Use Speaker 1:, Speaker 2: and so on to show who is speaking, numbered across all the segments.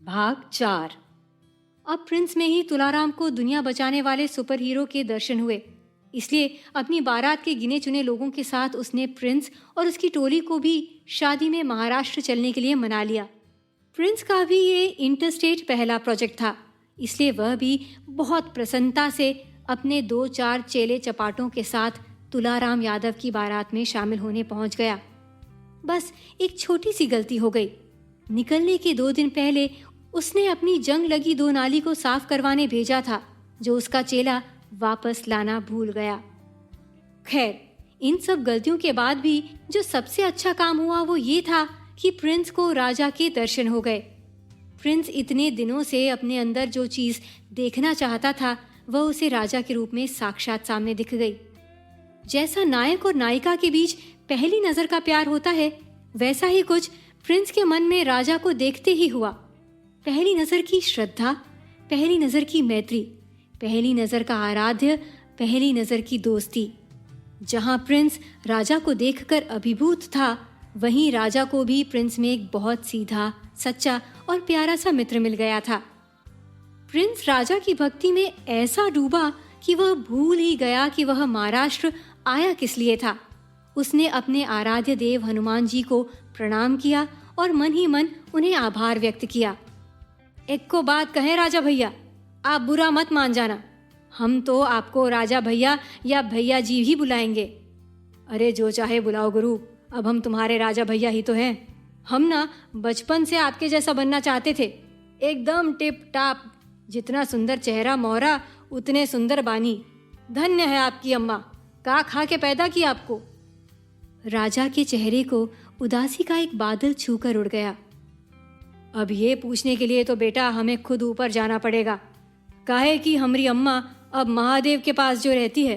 Speaker 1: भाग 4। अब प्रिंस में ही तुलाराम को दुनिया बचाने वाले सुपर हीरो के दर्शन हुए। इसलिए अपनी बारात के गिने चुने लोगों के साथ उसने प्रिंस और उसकी टोली को भी शादी में महाराष्ट्र चलने के लिए मना लिया। प्रिंस का भी ये इंटरस्टेट पहला प्रोजेक्ट था, इसलिए वह भी बहुत प्रसन्नता से अपने 2-4 चेले चपाटों के साथ तुलाराम यादव की बारात में शामिल होने पहुंच गया। बस एक छोटी सी गलती हो गई। निकलने के 2 दिन पहले उसने अपनी जंग लगी 2 नाली को साफ करवाने भेजा था, जो उसका चेला वापस लाना भूल गया। खैर, इन सब गलतियों के बाद भी जो सबसे अच्छा काम हुआ वो ये था कि प्रिंस को राजा के दर्शन हो गए। प्रिंस इतने दिनों से अपने अंदर जो चीज देखना चाहता था वह उसे राजा के रूप में साक्षात सामने दिख गई। जैसा नायक और नायिका के बीच पहली नजर का प्यार होता है, वैसा ही कुछ प्रिंस के मन में राजा को देखते ही हुआ। पहली नजर की श्रद्धा, पहली नजर की मैत्री, पहली नजर का आराध्य, पहली नजर की दोस्ती। जहां प्रिंस राजा को देखकर अभिभूत था, वहीं राजा को भी प्रिंस में एक बहुत सीधा, सच्चा और प्यारा सा मित्र मिल गया था। प्रिंस राजा की भक्ति में ऐसा डूबा कि वह भूल ही गया कि वह महाराष्ट्र आया किस लिए था। उसने अपने आराध्य देव हनुमान जी को प्रणाम किया और मन ही मन उन्हें आभार व्यक्त किया। एक को बात कहें राजा भैया, आप बुरा मत मान जाना, हम तो आपको राजा भैया या भैया जी ही बुलाएंगे। अरे जो चाहे बुलाओ गुरु, अब हम तुम्हारे राजा भैया ही तो हैं। हम ना बचपन से आपके जैसा बनना चाहते थे, एकदम टिप टाप, जितना सुंदर चेहरा मोहरा उतने सुंदर बानी। धन्य है आपकी अम्मा, का खा के पैदा किया आपको। राजा के चेहरे को उदासी का एक बादल छूकर उड़ गया। अब ये पूछने के लिए तो बेटा हमें खुद ऊपर जाना पड़ेगा, काहे कि हमारी अम्मा अब महादेव के पास जो रहती है।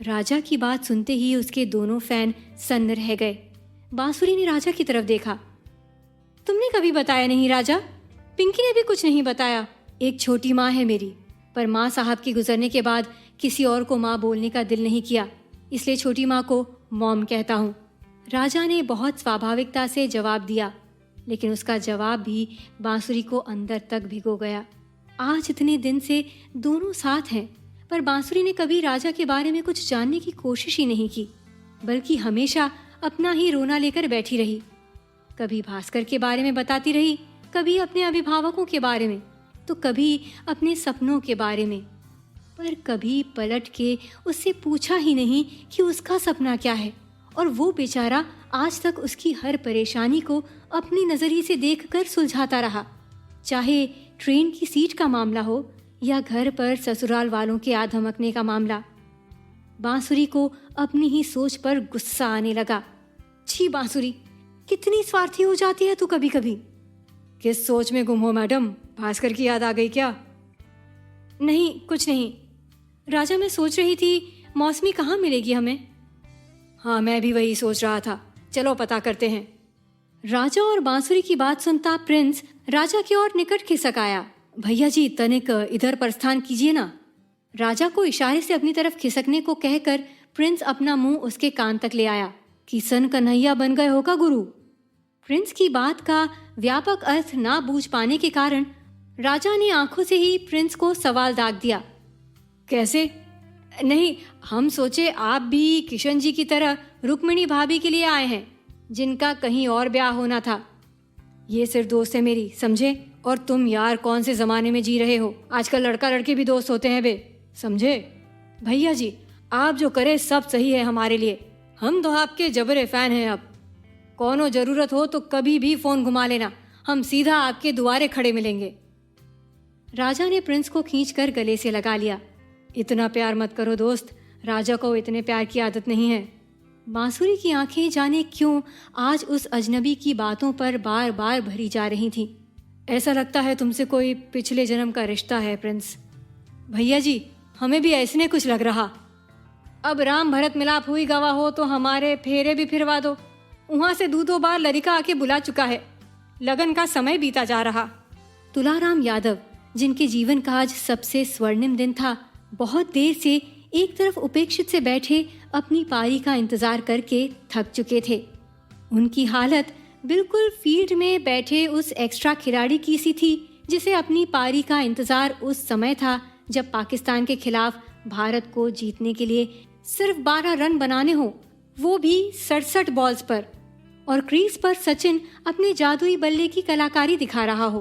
Speaker 1: राजा की बात सुनते ही उसके दोनों फैन सन्न रह गए। बांसुरी ने राजा की तरफ देखा। तुमने कभी बताया नहीं राजा, पिंकी ने भी कुछ नहीं बताया। एक छोटी माँ है मेरी, पर माँ साहब के गुजरने के बाद किसी और को माँ बोलने का दिल नहीं किया, इसलिए छोटी माँ को मॉम कहता हूँ। राजा ने बहुत स्वाभाविकता से जवाब दिया, लेकिन उसका जवाब भी बांसुरी को अंदर तक भिगो गया। आज इतने दिन से दोनों साथ हैं, पर बांसुरी ने कभी राजा के बारे में कुछ जानने की कोशिश ही नहीं की, बल्कि हमेशा अपना ही रोना लेकर बैठी रही। कभी भास्कर के बारे में बताती रही, कभी अपने अभिभावकों के बारे में, तो कभी अपने सपनों के बारे में, पर कभी पलट के उससे पूछा ही नहीं कि उसका सपना क्या है। और वो बेचारा आज तक उसकी हर परेशानी को अपनी नजरिए से देखकर सुलझाता रहा, चाहे ट्रेन की सीट का मामला हो या घर पर ससुराल वालों के आ धमकने का मामला। बांसुरी को अपनी ही सोच पर गुस्सा आने लगा। छी बांसुरी, कितनी स्वार्थी हो जाती है तू कभी कभी। किस सोच में गुम हो मैडम, भास्कर की याद आ गई क्या? नहीं, कुछ नहीं राजा, मैं सोच रही थी मौसमी कहाँ मिलेगी हमें। हाँ, मैं भी वही सोच रहा था, चलो पता करते हैं। राजा और बांसुरी की बात सुनता प्रिंस राजा की ओर निकट खिसक आया। भैया जी तनिक इधर प्रस्थान कीजिए ना। राजा को इशारे से अपनी तरफ खिसकने को कहकर प्रिंस अपना मुंह उसके कान तक ले आया। किसन कन्हैया बन गए होगा गुरु। प्रिंस की बात का व्यापक अर्थ ना बूझ पाने के कारण राजा ने आंखों से ही प्रिंस को सवाल दाग दिया। कैसे? नहीं, हम सोचे आप भी किशन जी की तरह रुक्मिणी भाभी के लिए आए हैं, जिनका कहीं और ब्याह होना था। ये सिर्फ दोस्त है मेरी, समझे? और तुम यार कौन से जमाने में जी रहे हो, आजकल लड़का लड़के भी दोस्त होते हैं बे, समझे? भैया जी आप जो करे सब सही है हमारे लिए, हम तो आपके जबरे फैन हैं। अब कोनो जरूरत हो तो कभी भी फोन घुमा लेना, हम सीधा आपके दुआरे खड़े मिलेंगे। राजा ने प्रिंस को खींचकर गले से लगा लिया। इतना प्यार मत करो दोस्त, राजा को इतने प्यार की आदत नहीं है। बांसुरी की आंखें जाने क्यों आज उस अजनबी की बातों पर बार बार भरी जा रही थीं। ऐसा लगता है तुमसे कोई पिछले जन्म का रिश्ता है प्रिंस। भैया जी हमें भी ऐसने कुछ लग रहा। अब राम भरत मिलाप हुई गवा हो तो हमारे फेरे भी फिरवा दो। वहां से 2 बार लड़का आके बुला चुका है, लगन का समय बीता जा रहा। तुलाराम यादव, जिनके जीवन का आज सबसे स्वर्णिम दिन था, बहुत देर से एक तरफ उपेक्षित से बैठे अपनी पारी का इंतजार करके थक चुके थे। उनकी हालत बिल्कुल फील्ड में बैठे उस एक्स्ट्रा खिलाड़ी की सी थी जिसे अपनी पारी का इंतजार उस समय था जब पाकिस्तान के खिलाफ भारत को जीतने के लिए सिर्फ 12 रन बनाने हो, वो भी 67 बॉल्स पर, और क्रीज पर सचिन अपने जादुई बल्ले की कलाकारी दिखा रहा हो।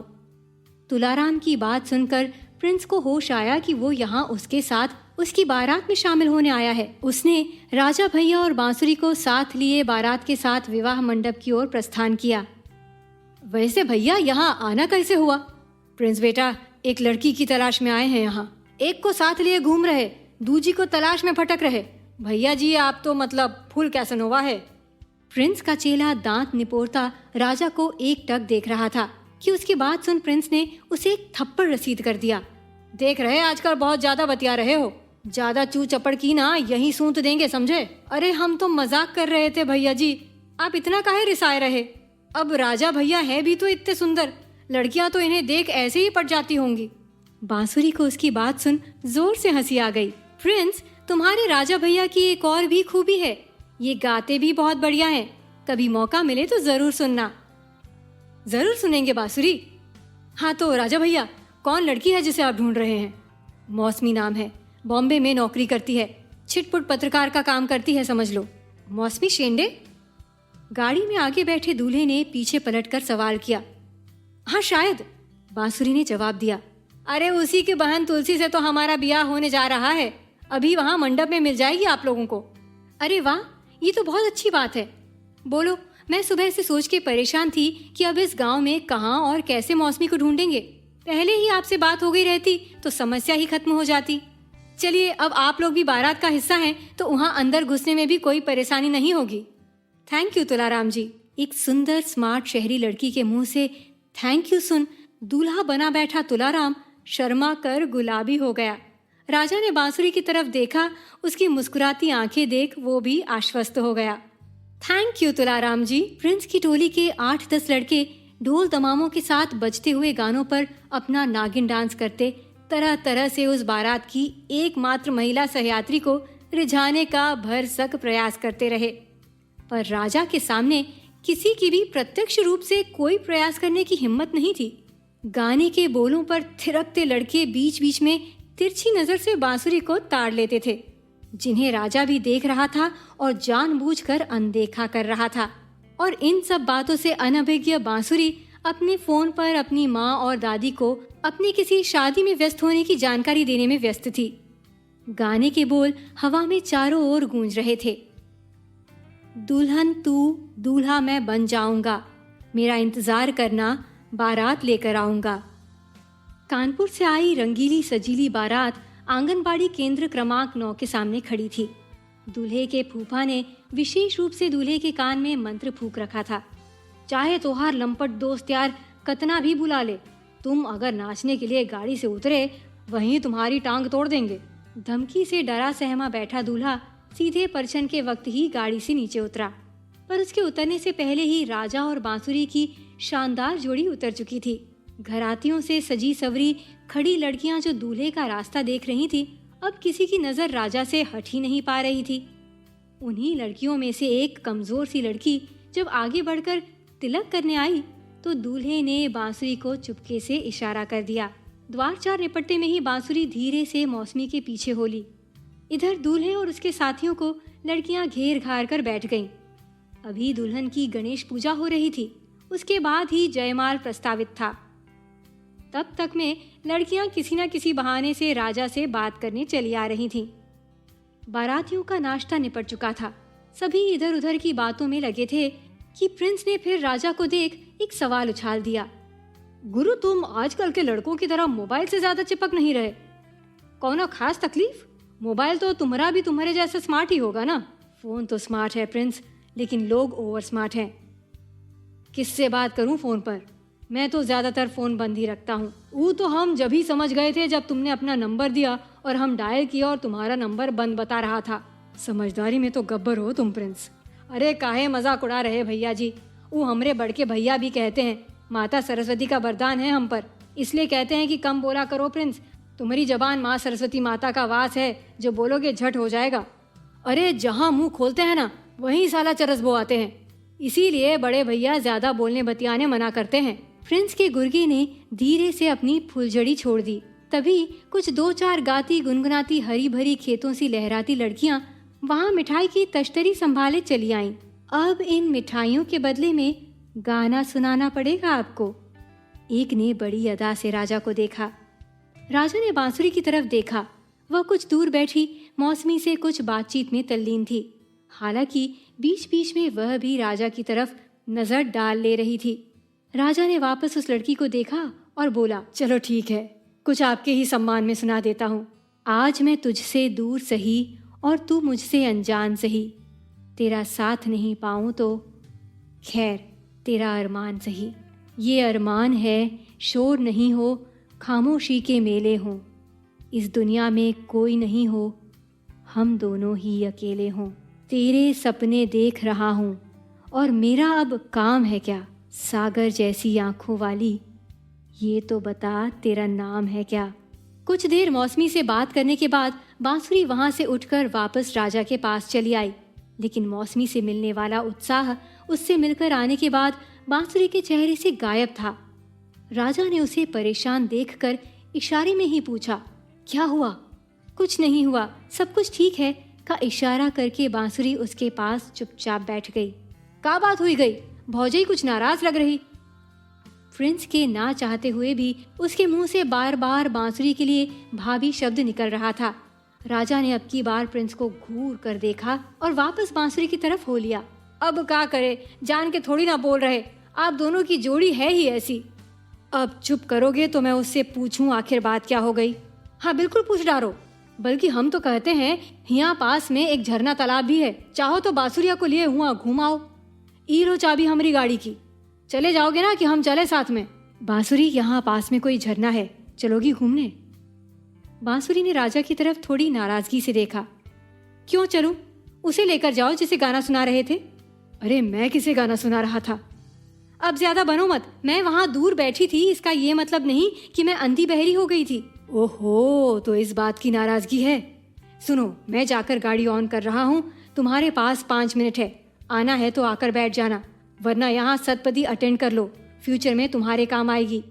Speaker 1: तुलाराम की बात सुनकर प्रिंस को होश आया कि वो यहाँ उसके साथ उसकी बारात में शामिल होने आया है। उसने राजा भैया और बांसुरी को साथ लिए बारात के साथ विवाह मंडप की ओर प्रस्थान किया। वैसे भैया यहाँ आना कैसे हुआ? प्रिंस बेटा, एक लड़की की तलाश में आए हैं यहाँ। एक को साथ लिए घूम रहे, दूजी को तलाश में भटक रहे। भैया जी आप तो मतलब फुल कैसनोवा है। प्रिंस का चेला दांत निपोरता राजा को एक टक देख रहा था कि उसकी बात सुन प्रिंस ने उसे एक थप्पड़ रसीद कर दिया। देख रहे आजकल बहुत ज्यादा बतिया रहे हो, ज्यादा चू चपड़ की ना यही सूंत देंगे समझे। अरे हम तो मजाक कर रहे थे भैया जी, आप इतना काहे रिसाए रहे। अब राजा भैया है भी तो इतने सुंदर, लड़कियां तो इन्हें देख ऐसे ही पट जाती होंगी। बांसुरी को उसकी बात सुन जोर से हंसी आ गई। प्रिंस, तुम्हारे राजा भैया की एक और भी खूबी है, ये गाते भी बहुत बढ़िया हैं। कभी मौका मिले तो जरूर सुनना। जरूर सुनेंगे बांसुरी। हाँ तो राजा भैया, कौन लड़की है जिसे आप ढूंढ रहे हैं? मौसमी नाम है, बॉम्बे में नौकरी करती है, छिटपुट पत्रकार का काम करती है समझ लो। मौसमी शेंडे? गाड़ी में आगे बैठे दूल्हे ने पीछे पलटकर सवाल किया। हाँ शायद, बांसुरी ने जवाब दिया। अरे उसी की बहन तुलसी से तो हमारा ब्याह होने जा रहा है, अभी वहाँ मंडप में मिल जाएगी आप लोगों को। अरे वाह, ये तो बहुत अच्छी बात है। बोलो, मैं सुबह से सोच के परेशान थी कि अब इस गांव में कहाँ और कैसे मौसमी को ढूंढेंगे। पहले ही आपसे बात हो गई रहती तो समस्या ही खत्म हो जाती। चलिए, अब आप लोग भी बारात का हिस्सा हैं तो वहाँ अंदर घुसने में भी कोई परेशानी नहीं होगी। थैंक यू तुलाराम जी। एक सुंदर स्मार्ट शहरी लड़की के मुंह से थैंक यू सुन दूल्हा बना बैठा तुलाराम शर्मा कर गुलाबी हो गया। राजा ने बांसुरी की तरफ देखा, उसकी मुस्कुराती आंखें देख वो भी आश्वस्त हो गया। Thank you Tularam ji. Prince की टोली के 8-10 लड़के ढोल तमामों के साथ बजते हुए गानों पर अपना नागिन डांस करते तरह तरह से उस बारात की एकमात्र महिला सहयात्री को रिझाने का भरसक प्रयास करते रहे, पर राजा के सामने किसी की भी प्रत्यक्ष रूप से कोई प्रयास करने की हिम्मत नहीं थी। गाने के बोलों पर थिरकते लड़के बीच बीच में तिरछी नजर से बांसुरी को ताड़ लेते थे, जिन्हें राजा भी देख रहा था और जानबूझकर अनदेखा कर रहा था। और इन सब बातों से अनभिज्ञ बांसुरी अपने फोन पर अपनी माँ और दादी को अपनी किसी शादी में व्यस्त होने की जानकारी देने में व्यस्त थी। गाने के बोल हवा में चारों ओर गूंज रहे थे। दुल्हन तू, दूल्हा मैं बन जाऊंगा, मेरा इंतजार करना, बारात लेकर आऊंगा। कानपुर से आई रंगीली सजीली बारात आंगनबाड़ी केंद्र क्रमांक 9 के सामने खड़ी थी। दूल्हे के फूफा ने विशेष रूप से दूल्हे के कान में मंत्र फूंक रखा था। चाहे तोहार लंपट दोस्त यार कतना भी बुला ले, तुम अगर नाचने के लिए गाड़ी से उतरे वहीं तुम्हारी टांग तोड़ देंगे। धमकी से डरा सहमा बैठा दूल्हा सीधे परछन के वक्त ही गाड़ी से नीचे उतरा, पर उसके उतरने से पहले ही राजा और बांसुरी की शानदार जोड़ी उतर चुकी थी। घरातियों से सजी सवरी खड़ी लड़कियां जो दूल्हे का रास्ता देख रही थी, अब किसी की नजर राजा से हट ही नहीं पा रही थी। उन्हीं लड़कियों में से एक कमजोर सी लड़की जब आगे बढ़कर तिलक करने आई तो दूल्हे ने बांसुरी को चुपके से इशारा कर दिया। द्वार चार निपट्टे में ही बांसुरी धीरे से मौसमी के पीछे हो ली। इधर दूल्हे और उसके साथियों को लड़कियां घेर घार कर बैठ गईं। अभी दुल्हन की गणेश पूजा हो रही थी, उसके बाद ही जयमाल प्रस्तावित था। तब तक में लड़कियां किसी न किसी बहाने से राजा से बात करने चली आ रही थीं। बारातियों का नाश्ता निपट चुका था। सभी इधर उधर की बातों में लगे थे कि प्रिंस ने फिर राजा को देख एक सवाल उछाल दिया। गुरु, तुम आजकल के लड़कों की तरह मोबाइल से ज्यादा चिपक नहीं रहे, कौनो खास तकलीफ? मोबाइल तो तुम्हारा भी तुम्हारे जैसा स्मार्ट ही होगा ना। फोन तो स्मार्ट है प्रिंस, लेकिन लोग ओवर स्मार्ट हैं। किससे बात करूं फोन पर? मैं तो ज्यादातर फोन बंद ही रखता हूँ। वो तो हम जब ही समझ गए थे जब तुमने अपना नंबर दिया और हम डायल किया और तुम्हारा नंबर बंद बता रहा था। समझदारी में तो गब्बर हो तुम प्रिंस। अरे काहे मजाक उड़ा रहे भैया जी, वो हमरे बड़के भैया भी कहते हैं माता सरस्वती का वरदान है हम पर, इसलिए कहते हैं कि कम बोला करो प्रिंस, तुम्हारी जबान माँ सरस्वती माता का वास है, जो बोलोगे झट हो जाएगा। अरे जहाँ मुंह खोलते हैं ना वहीं साला चरस बो आते हैं। इसीलिए बड़े भैया ज्यादा बोलने बतियाने मना करते हैं। प्रिंस के गुर्गे ने धीरे से अपनी फुलझड़ी छोड़ दी। तभी कुछ 2-4 गाती गुनगुनाती हरी भरी खेतों सी लहराती लड़कियां वहां मिठाई की तश्तरी संभाले चली आईं। अब इन मिठाइयों के बदले में गाना सुनाना पड़ेगा आपको। एक ने बड़ी अदा से राजा को देखा। राजा ने बांसुरी की तरफ देखा। वह कुछ दूर बैठी मौसमी से कुछ बातचीत में तल्लीन थी। हालांकि बीच बीच में वह भी राजा की तरफ नजर डाल ले रही थी। राजा ने वापस उस लड़की को देखा और बोला, चलो ठीक है, कुछ आपके ही सम्मान में सुना देता हूँ। आज मैं तुझसे दूर सही और तू मुझसे अनजान सही, तेरा साथ नहीं पाऊँ तो खैर तेरा अरमान सही। ये अरमान है शोर नहीं हो, खामोशी के मेले हों, इस दुनिया में कोई नहीं हो, हम दोनों ही अकेले हों। तेरे सपने देख रहा हूँ और मेरा अब काम है क्या, सागर जैसी आंखों वाली, ये तो बता तेरा नाम है क्या। कुछ देर मौसमी से बात करने के बाद बांसुरी वहां से उठकर वापस राजा के पास चली आई। लेकिन मौसमी से मिलने वाला उत्साह उससे मिलकर आने के बाद बांसुरी के चेहरे से गायब था। राजा ने उसे परेशान देखकर इशारे में ही पूछा, क्या हुआ? कुछ नहीं हुआ, सब कुछ ठीक है का इशारा करके बांसुरी उसके पास चुपचाप बैठ गई। का बात हुई गई? भौजाई कुछ नाराज लग रही। प्रिंस के ना चाहते हुए भी उसके मुंह से बार बार बांसुरी के लिए भाभी शब्द निकल रहा था। राजा ने अब की बार प्रिंस को घूर कर देखा और वापस बांसुरी की तरफ हो लिया। अब क्या करे, जान के थोड़ी ना बोल रहे, आप दोनों की जोड़ी है ही ऐसी। अब चुप करोगे तो मैं उससे पूछूं आखिर बात क्या हो गई? हाँ बिल्कुल पूछ डालो, बल्कि हम तो कहते हैं यहाँ पास में एक झरना तालाब भी है, चाहो तो बांसुरिया को लिए हुआ घुमाओ। ई लो चाबी हमारी गाड़ी की, चले जाओगे ना कि हम चले साथ में? बांसुरी, यहाँ पास में कोई झरना है, चलोगी घूमने? बांसुरी ने राजा की तरफ थोड़ी नाराजगी से देखा। क्यों चलूं? उसे लेकर जाओ जिसे गाना सुना रहे थे। अरे मैं किसे गाना सुना रहा था? अब ज्यादा बनो मत, मैं वहाँ दूर बैठी थी, इसका ये मतलब नहीं कि मैं अंधी बहरी हो गई थी। ओहो, तो इस बात की नाराजगी है। सुनो, मैं जाकर गाड़ी ऑन कर रहा हूँ, तुम्हारे पास 5 मिनट है, आना है तो आकर बैठ जाना, वरना यहाँ सतपदी अटेंड कर लो, फ्यूचर में तुम्हारे काम आएगी।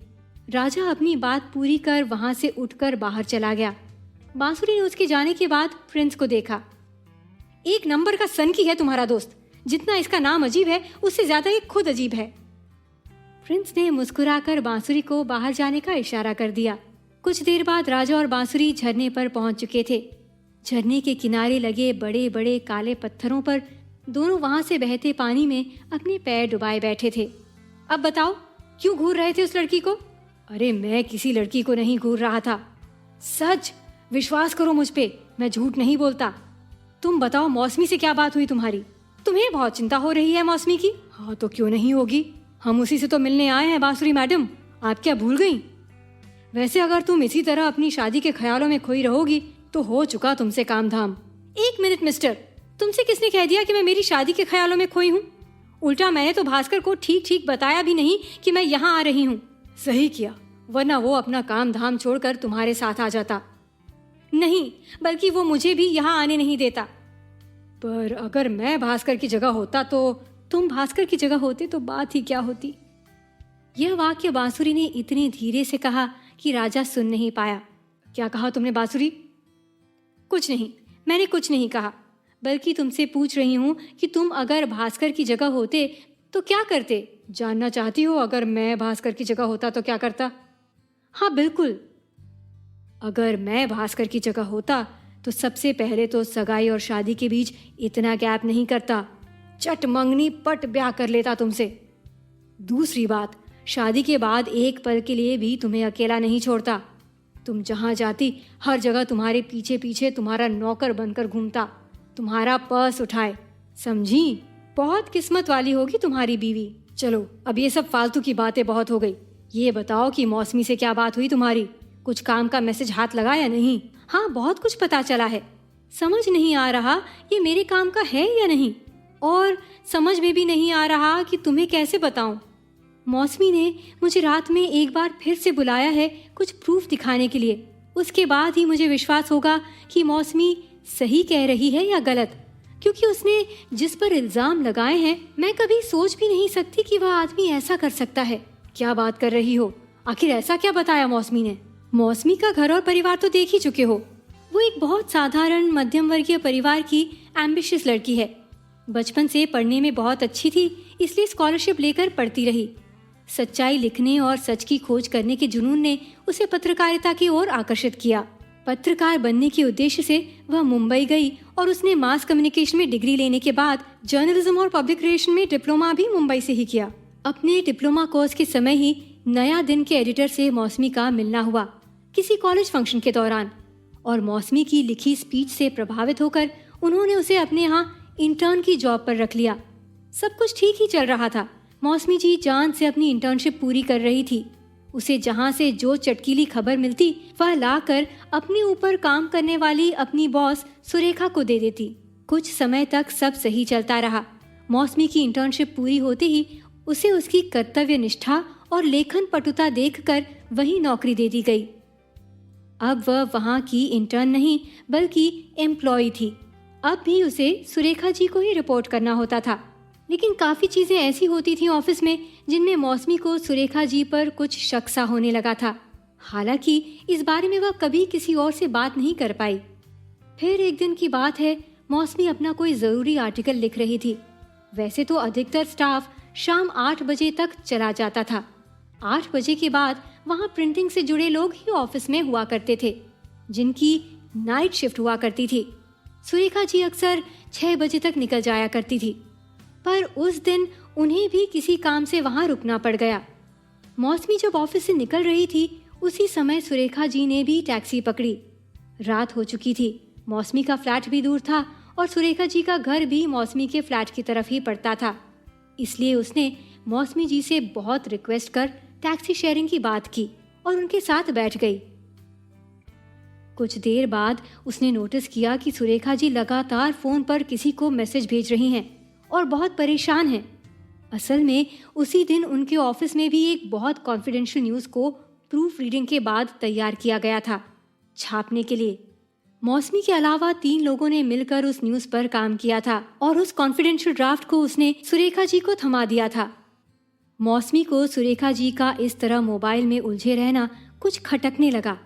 Speaker 1: राजा अपनी बात पूरी कर वहां से उठकर बाहर चला गया। बांसुरी ने उसके जाने के बाद प्रिंस को देखा। एक नंबर का सनकी है तुम्हारा दोस्त, जितना इसका नाम अजीब है उससे ज्यादा ये खुद अजीब है। प्रिंस ने मुस्कुराकर बांसुरी को बाहर जाने का इशारा कर दिया। कुछ देर बाद राजा और बांसुरी झरने पर पहुंच चुके थे। झरने के किनारे लगे बड़े बड़े काले पत्थरों पर दोनों वहां से बहते पानी में अपने पैर डुबाए बैठे थे। अब बताओ, क्यों घूर रहे थे उस लड़की को? अरे मैं किसी लड़की को नहीं घूर रहा था। सच, विश्वास करो मुझ पे, मैं झूठ नहीं बोलता। तुम बताओ, मौसमी से क्या बात हुई तुम्हारी? तुम्हें बहुत चिंता हो रही है मौसमी की? हाँ तो क्यों नहीं होगी, हम उसी से तो मिलने आए हैं बांसुरी मैडम, आप क्या भूल गई? वैसे अगर तुम इसी तरह अपनी शादी के ख्यालों में खोई रहोगी तो हो चुका तुमसे काम धाम। 1 मिनट मिस्टर, तुमसे किसने कह दिया कि मैं मेरी शादी के ख्यालों में खोई हूँ? उल्टा मैंने तो भास्कर को ठीक ठीक बताया भी नहीं कि मैं यहाँ आ रही हूँ। सही किया, वरना वो अपना काम धाम छोड़कर तुम्हारे साथ आ जाता। नहीं, बल्कि वो मुझे भी यहाँ आने नहीं देता। पर अगर मैं भास्कर की जगह होता तो तुम भास्कर की जगह होते तो बात ही क्या होती। यह वाक्य बांसुरी ने इतने धीरे से कहा कि राजा सुन नहीं पाया। क्या कहा तुमने बांसुरी? कुछ नहीं, मैंने कुछ नहीं कहा, बल्कि तुमसे पूछ रही हूँ कि तुम अगर भास्कर की जगह होते तो क्या करते? जानना चाहती हो अगर मैं भास्कर की जगह होता तो क्या करता? हाँ बिल्कुल, अगर मैं भास्कर की जगह होता तो सबसे पहले तो सगाई और शादी के बीच इतना गैप नहीं करता, चट मंगनी पट ब्याह कर लेता तुमसे। दूसरी बात, शादी के बाद एक पल के लिए भी तुम्हें अकेला नहीं छोड़ता। तुम जहाँ जाती हर जगह तुम्हारे पीछे पीछे तुम्हारा नौकर बनकर घूमता, तुम्हारा पर्स उठाए, समझी? बहुत किस्मत वाली होगी तुम्हारी बीवी। चलो अब ये सब फालतू की बातें बहुत हो गई। ये बताओ कि मौसमी से क्या बात हुई तुम्हारी? कुछ काम का मैसेज हाथ लगा या नहीं? हाँ बहुत कुछ पता चला है, समझ नहीं आ रहा ये मेरे काम का है या नहीं, और समझ में भी नहीं आ रहा कि तुम्हें कैसे बताऊं। मौसमी ने मुझे रात में एक बार फिर से बुलाया है कुछ प्रूफ दिखाने के लिए, उसके बाद ही मुझे विश्वास होगा कि मौसमी सही कह रही है या गलत। क्योंकि उसने जिस पर इल्जाम लगाए हैं, मैं कभी सोच भी नहीं सकती कि वह आदमी ऐसा कर सकता है। क्या बात कर रही हो? आखिर ऐसा क्या बताया मौसमी ने? मौसमी का घर और परिवार तो देख ही चुके हो। वो एक बहुत साधारण मध्यम वर्गीय परिवार की एम्बिशियस लड़की है। बचपन से पढ़ने में बहुत अच्छी थी, इसलिए स्कॉलरशिप लेकर पढ़ती रही। सच्चाई लिखने और सच की खोज करने के जुनून ने उसे पत्रकारिता की ओर आकर्षित किया। पत्रकार बनने के उद्देश्य से वह मुंबई गई और उसने मास कम्युनिकेशन में डिग्री लेने के बाद जर्नलिज्म और पब्लिक रिलेशन में डिप्लोमा भी मुंबई से ही किया। अपने डिप्लोमा कोर्स के समय ही नया दिन के एडिटर से मौसमी का मिलना हुआ किसी कॉलेज फंक्शन के दौरान, और मौसमी की लिखी स्पीच से प्रभावित होकर उन्होंने उसे अपने यहाँ इंटर्न की जॉब पर रख लिया। सब कुछ ठीक ही चल रहा था। मौसमी जी जान से अपनी इंटर्नशिप पूरी कर रही थी। उसे जहाँ से जो चटकीली खबर मिलती वह लाकर अपने ऊपर काम करने वाली अपनी बॉस सुरेखा को दे देती। कुछ समय तक सब सही चलता रहा। मौसमी की इंटर्नशिप पूरी होते ही उसे उसकी कर्तव्य निष्ठा और लेखन पटुता देखकर वही नौकरी दे दी गई। अब वह वहाँ की इंटर्न नहीं बल्कि एम्प्लॉय थी। अब भी उसे सुरेखा जी को ही रिपोर्ट करना होता था, लेकिन काफ़ी चीज़ें ऐसी होती थीं ऑफिस में जिनमें मौसमी को सुरेखा जी पर कुछ शक सा होने लगा था। हालांकि इस बारे में वह कभी किसी और से बात नहीं कर पाई। फिर एक दिन की बात है, मौसमी अपना कोई ज़रूरी आर्टिकल लिख रही थी। वैसे तो अधिकतर स्टाफ शाम 8 बजे तक चला जाता था। 8 बजे के बाद वहाँ प्रिंटिंग से जुड़े लोग ही ऑफिस में हुआ करते थे, जिनकी नाइट शिफ्ट हुआ करती थी। सुरेखा जी अक्सर 6 बजे तक निकल जाया करती थी, पर उस दिन उन्हें भी किसी काम से वहाँ रुकना पड़ गया। मौसमी जब ऑफिस से निकल रही थी उसी समय सुरेखा जी ने भी टैक्सी पकड़ी। रात हो चुकी थी। मौसमी का फ्लैट भी दूर था और सुरेखा जी का घर भी मौसमी के फ्लैट की तरफ ही पड़ता था। इसलिए उसने मौसमी जी से बहुत रिक्वेस्ट कर टैक्सी शेयरिंग की बात की और उनके साथ बैठ गई। कुछ देर बाद उसने नोटिस किया कि सुरेखा जी लगातार फोन पर किसी को मैसेज भेज रही हैं और बहुत परेशान हैं। असल में उसी दिन उनके ऑफिस में भी एक बहुत कॉन्फिडेंशियल न्यूज़ को प्रूफ रीडिंग के बाद तैयार किया गया था छापने के लिए। मौसमी के अलावा 3 लोगों ने मिलकर उस न्यूज़ पर काम किया था और उस कॉन्फिडेंशियल ड्राफ्ट को उसने सुरेखा जी को थमा दिया था। मौसमी को सुरेखा जी का इस तरह मोबाइल में उलझे रहना कुछ खटकने लगा।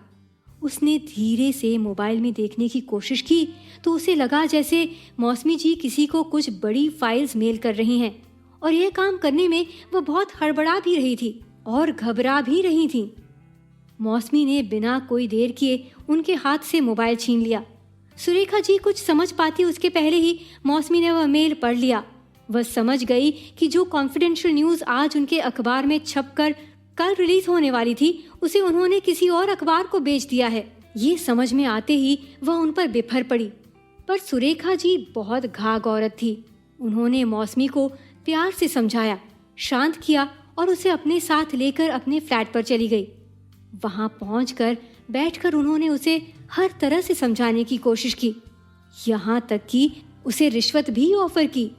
Speaker 1: उसने धीरे से मोबाइल में देखने की कोशिश की तो उसे लगा जैसे मौसमी जी किसी को कुछ बड़ी फाइल्स मेल कर रही हैं, और यह काम करने में वह बहुत हड़बड़ा भी रही थी और घबरा भी रही थी। मौसमी ने बिना कोई देर किए उनके हाथ से मोबाइल छीन लिया। सुरेखा जी कुछ समझ पाती उसके पहले ही मौसमी ने वह मेल पढ़ लिया। वह समझ गई कि जो कॉन्फिडेंशियल न्यूज़ आज उनके अखबार में छपकर कल रिलीज होने वाली थी उसे उन्होंने किसी और अखबार को बेच दिया है। ये समझ में आते ही वह उन पर बिफर पड़ी। पर सुरेखा जी बहुत घाघ औरत थी। उन्होंने मौसमी को प्यार से समझाया, शांत किया और उसे अपने साथ लेकर अपने फ्लैट पर चली गई। वहां पहुंचकर बैठकर उन्होंने उसे हर तरह से समझाने की कोशिश की, यहाँ तक कि उसे रिश्वत भी ऑफर की,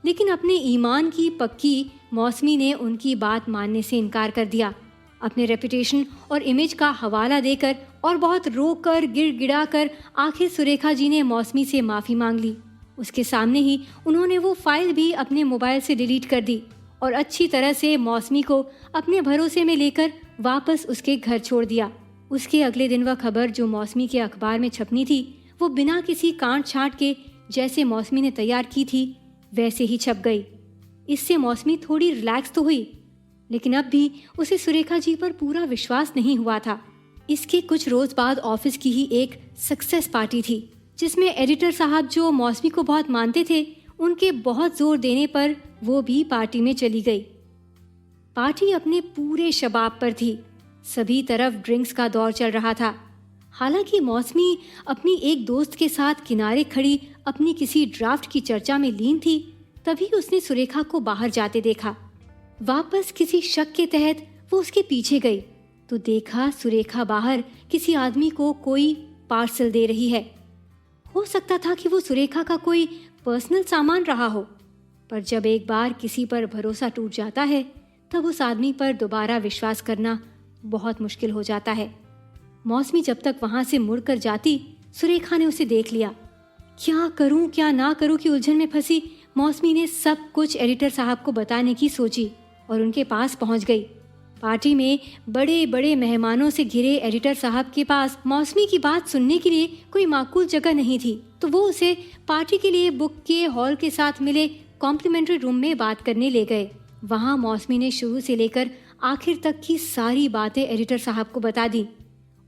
Speaker 1: लेकिन अपने ईमान की पक्की मौसमी ने उनकी बात मानने से इनकार कर दिया। अपने रेपुटेशन और इमेज का हवाला देकर और बहुत रोकर गिड़गिड़ा कर आखिर सुरेखा जी ने मौसमी से माफ़ी मांग ली। उसके सामने ही उन्होंने वो फाइल भी अपने मोबाइल से डिलीट कर दी और अच्छी तरह से मौसमी को अपने भरोसे में लेकर वापस उसके घर छोड़ दिया। उसके अगले दिन वह खबर जो मौसमी के अखबार में छपनी थी वो बिना किसी कांट छांट के जैसे मौसमी ने तैयार की थी वैसे ही छप गई। इससे मौसमी थोड़ी रिलैक्स तो हुई, लेकिन अब भी उसे सुरेखा जी पर पूरा विश्वास नहीं हुआ था। इसके कुछ रोज बाद ऑफिस की ही एक सक्सेस पार्टी थी जिसमें एडिटर साहब जो मौसमी को बहुत मानते थे उनके बहुत जोर देने पर वो भी पार्टी में चली गई। पार्टी अपने पूरे शबाब पर थी। सभी तरफ ड्रिंक्स का दौर चल रहा था। हालांकि मौसमी अपनी एक दोस्त के साथ किनारे खड़ी अपनी किसी ड्राफ्ट की चर्चा में लीन थी, तभी उसने सुरेखा को बाहर जाते देखा। वापस किसी शक के तहत वो उसके पीछे गई तो देखा सुरेखा बाहर किसी आदमी को कोई पार्सल दे रही है। हो सकता था कि वो सुरेखा का कोई पर्सनल सामान रहा हो, पर जब एक बार किसी पर भरोसा टूट जाता है तब उस आदमी पर दोबारा विश्वास करना बहुत मुश्किल हो जाता है। मौसमी जब तक वहां से मुड़कर जाती सुरेखा ने उसे देख लिया। क्या करूं क्या ना करूं की उलझन में फंसी मौसमी ने सब कुछ एडिटर साहब को बताने की सोची और उनके पास पहुंच गई। पार्टी में बड़े बड़े मेहमानों से घिरे एडिटर साहब के पास मौसमी की बात सुनने के लिए कोई माकूल जगह नहीं थी, तो वो उसे पार्टी के लिए बुक किए हॉल के साथ मिले कॉम्प्लीमेंट्री रूम में बात करने ले गए। वहां मौसमी ने शुरू से लेकर आखिर तक की सारी बातें एडिटर साहब को बता दी।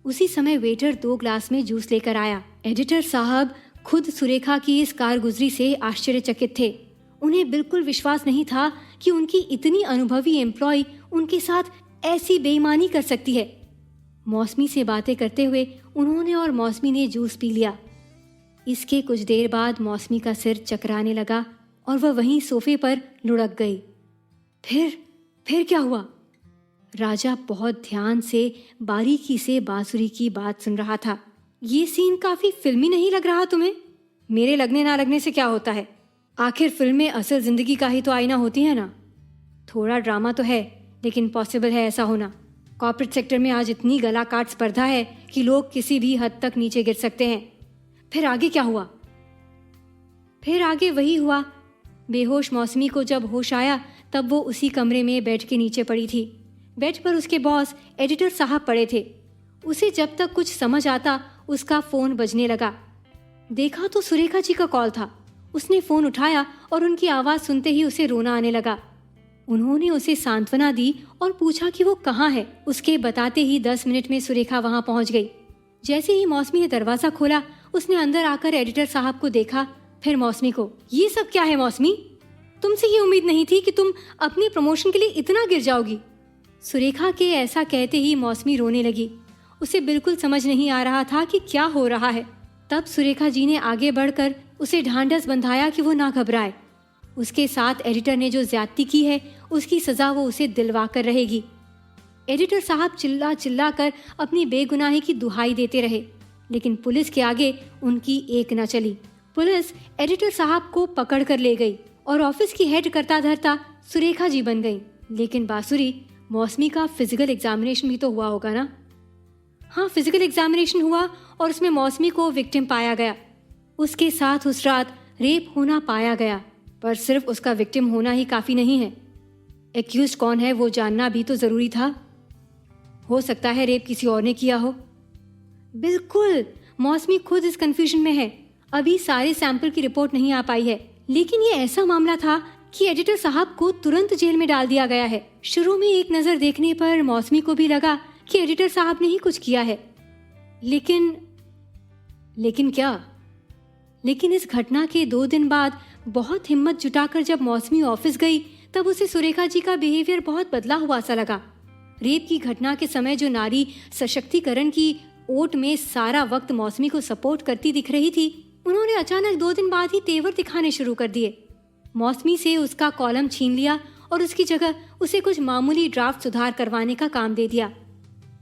Speaker 1: उसी समय वेटर 2 ग्लास में जूस लेकर आया। एडिटर साहब खुद सुरेखा की इस कारगुजरी से आश्चर्यचकित थे। उन्हें बिल्कुल विश्वास नहीं था कि उनकी इतनी अनुभवी एम्प्लॉय उनके साथ ऐसी बेईमानी कर सकती है। मौसमी से बातें करते हुए उन्होंने और मौसमी ने जूस पी लिया। इसके कुछ देर बाद मौसमी का सिर चकराने लगा और वह वहीं सोफे पर लुढ़क गई। फिर क्या हुआ? राजा बहुत ध्यान से बारीकी से बांसुरी की बात सुन रहा था। ये सीन काफी फिल्मी नहीं लग रहा तुम्हें? मेरे लगने ना लगने से क्या होता है? आखिर फिल्में असल जिंदगी का ही तो आईना होती है ना। थोड़ा ड्रामा तो है, लेकिन पॉसिबल है ऐसा होना। कॉर्पोरेट सेक्टर में आज इतनी गला काट स्पर्धा है कि लोग किसी भी हद तक नीचे गिर सकते हैं। फिर आगे क्या हुआ? फिर आगे वही हुआ। बेहोश मौसमी को जब होश आया तब वो उसी कमरे में बेड के नीचे पड़ी थी। बेड पर उसके बॉस एडिटर साहब पड़े थे। उसे जब तक कुछ समझ आता उसका फोन बजने लगा। देखा तो सुरेखा जी का कॉल था। उसने फोन उठाया और उनकी आवाज सुनते ही उसे रोना आने लगा। उन्होंने उसे सांत्वना दी और पूछा कि वो कहाँ है। उसके बताते ही 10 मिनट में सुरेखा वहां पहुंच गई। जैसे ही मौसमी ने दरवाजा खोला उसने अंदर आकर एडिटर साहब को देखा, फिर मौसमी को। ये सब क्या है मौसमी? तुमसे ये उम्मीद नहीं थी कि तुम अपनी प्रमोशन के लिए इतना गिर जाओगी। सुरेखा के ऐसा कहते ही मौसमी रोने लगी। उसे बिल्कुल समझ नहीं आ रहा था कि क्या हो रहा है। तब सुरेखा जी ने आगे बढ़कर उसे ढांढस बंधाया कि वो ना घबराए। उसके साथ एडिटर ने जो ज्यादती की है उसकी सजा वो उसे दिलवा कर रहेगी। एडिटर साहब चिल्ला चिल्ला कर अपनी बेगुनाही की दुहाई देते रहे, लेकिन पुलिस के आगे उनकी एक न चली। पुलिस एडिटर साहब को पकड़ कर ले गई और ऑफिस की हेड करता धरता सुरेखा जी बन गई। लेकिन बांसुरी, मौसमी का फिजिकल एग्जामिनेशन भी तो हुआ होगा ना? हाँ, फिजिकल एग्जामिनेशन हुआ और उसमें मौसमी को विक्टिम पाया गया। उसके साथ उस रात रेप होना पाया गया, पर सिर्फ उसका विक्टिम होना ही काफी नहीं है। एक्यूज कौन है वो जानना भी तो जरूरी था। हो सकता है रेप किसी और ने किया हो। बिल्कुल, मौसमी खुद इस कंफ्यूजन में है। अभी सारे सैंपल की रिपोर्ट नहीं आ पाई है, लेकिन ये ऐसा मामला था कि एडिटर साहब को तुरंत जेल में डाल दिया गया है। शुरू में एक नजर देखने पर मौसमी को भी लगा कि एडिटर साहब ने ही कुछ किया है, लेकिन क्या? लेकिन इस घटना के 2 दिन बाद बहुत हिम्मत जुटाकर जब मौसमी ऑफिस गई तब उसे सुरेखा जी का बिहेवियर बहुत बदला हुआ सा लगा। रेप की घटना के समय जो नारी सशक्तिकरण की ओट में सारा वक्त मौसमी को सपोर्ट करती दिख रही थी, उन्होंने अचानक 2 दिन बाद ही तेवर दिखाने शुरू कर दिए। मौसमी से उसका कॉलम छीन लिया और उसकी जगह उसे कुछ मामूली ड्राफ्ट सुधार करवाने का काम दे दिया।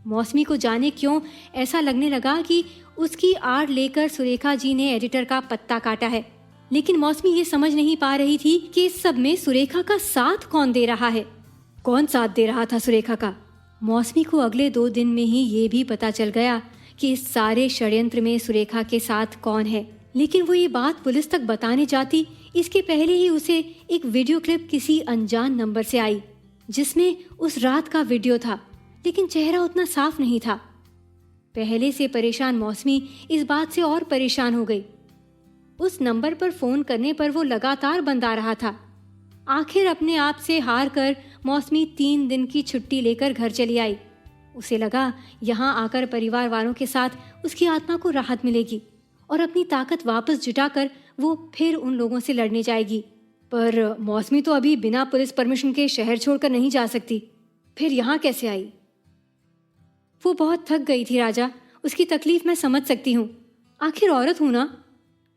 Speaker 1: मौसमी को जाने क्यों ऐसा लगने लगा कि उसकी आड़ लेकर सुरेखा जी ने एडिटर का पत्ता काटा है, लेकिन मौसमी ये समझ नहीं पा रही थी कि इस सब में सुरेखा का साथ कौन दे रहा है। कौन साथ दे रहा था सुरेखा का? मौसमी को अगले 2 दिन में ही ये भी पता चल गया कि इस सारे षड्यंत्र में सुरेखा के साथ कौन है, लेकिन वो ये बात पुलिस तक बताने जाती इसके पहले ही उसे एक वीडियो क्लिप किसी अनजान नंबर से आई, जिसमें उस रात का वीडियो था, लेकिन चेहरा उतना साफ नहीं था। पहले से परेशान मौसमी इस बात से और परेशान हो गई। उस नंबर पर फोन करने पर वो लगातार बंद आ रहा था। आखिर अपने आप से हार कर मौसमी 3 दिन की छुट्टी लेकर घर चली आई। उसे लगा यहाँ आकर परिवार वालों के साथ उसकी आत्मा को राहत मिलेगी और अपनी ताकत वापस जुटाकर वो फिर उन लोगों से लड़ने जाएगी। पर मौसमी तो अभी बिना पुलिस परमिशन के शहर छोड़कर नहीं जा सकती। फिर यहाँ कैसे आई? वो बहुत थक गई थी राजा, उसकी तकलीफ मैं समझ सकती हूँ। आखिर औरत हूँ ना।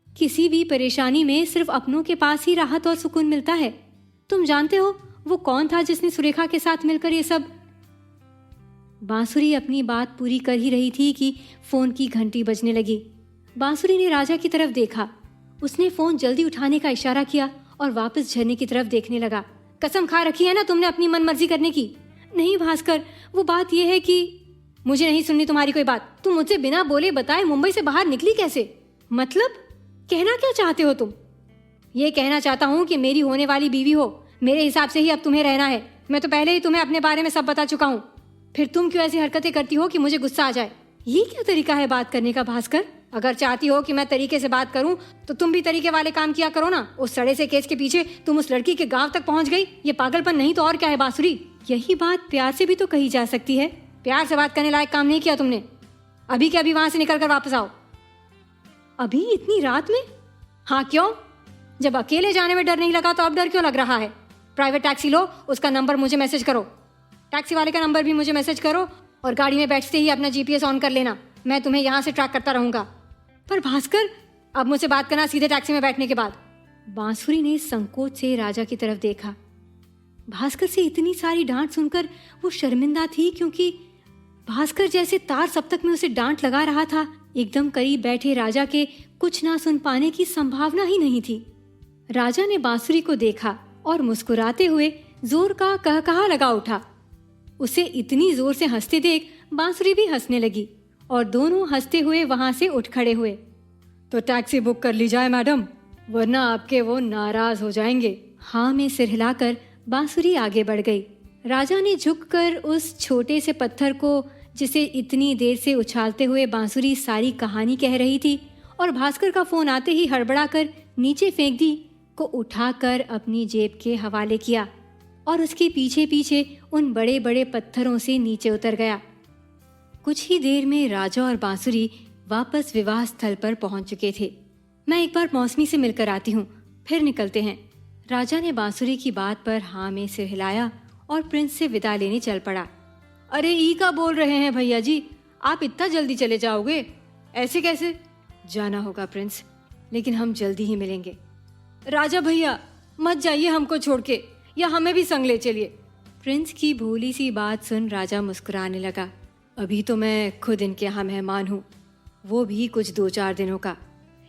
Speaker 1: किसी भी परेशानी में सिर्फ अपनों के पास ही राहत और सुकून मिलता है। तुम जानते हो वो कौन था जिसने सुरेखा के साथ मिलकर ये सब? बांसुरी अपनी बात पूरी कर ही रही थी कि फोन की घंटी बजने लगी। बांसुरी ने राजा की तरफ देखा। उसने फोन जल्दी उठाने का इशारा किया और वापस झरने की तरफ देखने लगा। कसम खा रखी है ना तुमने अपनी मनमर्जी करने की? नहीं भास्कर, वो बात यह है कि मुझे नहीं सुननी तुम्हारी कोई बात। तुम मुझसे बिना बोले बताए मुंबई से बाहर निकली कैसे? मतलब कहना क्या चाहते हो तुम? ये कहना चाहता हूँ कि मेरी होने वाली बीवी हो, मेरे हिसाब से ही अब तुम्हें रहना है। मैं तो पहले ही तुम्हें अपने बारे में सब बता चुका हूँ, फिर तुम क्यों ऐसी हरकतें करती हो कि मुझे गुस्सा आ जाए? ये क्या तरीका है बात करने का भास्कर? अगर चाहती हो कि मैं तरीके से बात करूं तो तुम भी तरीके वाले काम किया करो ना। उस सड़े से केस के पीछे तुम उस लड़की के गांव तक पहुंच गई, ये पागलपन नहीं तो और क्या है बांसुरी? यही बात प्यार से भी तो कही जा सकती है। प्यार से बात करने लायक काम नहीं किया तुमने। अभी के अभी वहां से निकल कर वापस आओ। अभी इतनी रात में? हाँ क्यों? जब अकेले जाने में डर नहीं लगा तो अब डर क्यों लग रहा है? प्राइवेट टैक्सी लो, उसका नंबर मुझे मैसेज करो, टैक्सी वाले का नंबर भी मुझे मैसेज करो, और गाड़ी में बैठते ही अपना GPS ऑन कर लेना। मैं तुम्हें यहाँ से ट्रैक करता रहूंगा। पर भास्कर, अब मुझसे बात करना सीधे टैक्सी में बैठने के बाद। बांसुरी ने संकोच से राजा की तरफ देखा। भास्कर से इतनी सारी डांट सुनकर वो शर्मिंदा थी, क्योंकि भास्कर जैसे तार सप्तक में उसे डांट लगा रहा था, एकदम करीब बैठे राजा के कुछ ना सुन पाने की संभावना ही नहीं थी। राजा ने बांसुरी को देखा और मुस्कुराते हुए जोर का कहकहा लगा उठा। उसे इतनी जोर से हंसते देख बांसुरी भी हंसने लगी और दोनों हंसते हुए वहां से उठ खड़े हुए। तो टैक्सी बुक कर ली जाए मैडम, वरना आपके वो नाराज हो जाएंगे। हाँ में सिर हिलाकर बांसुरी आगे बढ़ गई। राजा ने झुककर उस छोटे से पत्थर को, जिसे इतनी देर से उछालते हुए बांसुरी सारी कहानी कह रही थी और भास्कर का फोन आते ही हड़बड़ाकर नीचे फेंक दी, को उठाकर अपनी जेब के हवाले किया और उसके पीछे पीछे उन बड़े बड़े पत्थरों से नीचे उतर गया। कुछ ही देर में राजा और बांसुरी वापस विवाह स्थल पर पहुंच चुके थे। मैं एक बार मौसमी से मिलकर आती हूँ, फिर निकलते हैं। राजा ने बांसुरी की बात पर हाँ में सिर हिलाया और प्रिंस से विदा लेने चल पड़ा। अरे ई का बोल रहे हैं भैया जी, आप इतना जल्दी चले जाओगे? ऐसे कैसे? जाना होगा प्रिंस, लेकिन हम जल्दी ही मिलेंगे। राजा भैया मत जाइए हमको छोड़ के, या हमें भी संग ले चलिए। प्रिंस की भोली सी बात सुन राजा मुस्कुराने लगा। अभी तो मैं खुद इनके यहाँ मेहमान हूँ, वो भी कुछ 2-4 दिनों का।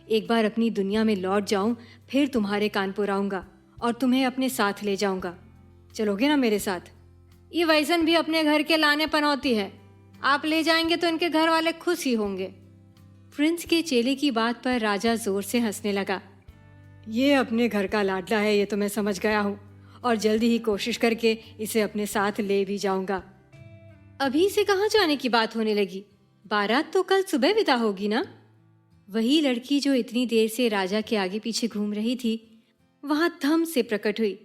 Speaker 1: एक बार अपनी दुनिया में लौट जाऊं, फिर तुम्हारे कानपुर आऊंगा और तुम्हें अपने साथ ले जाऊंगा। चलोगे ना मेरे साथ? ये वैसन भी अपने घर के लाने पनौती है, आप ले जाएंगे तो इनके घर वाले खुश ही होंगे। प्रिंस के चेले की बात पर राजा जोर से हंसने लगा। ये अपने घर का लाडला है, ये तो मैं समझ गया हूँ, और जल्दी ही कोशिश करके इसे अपने साथ ले भी जाऊंगा। अभी से कहाँ जाने की बात होने लगी? बारात तो कल सुबह विदा होगी ना? वही लड़की जो इतनी देर से राजा के आगे पीछे घूम रही थी वहां थम से प्रकट हुई।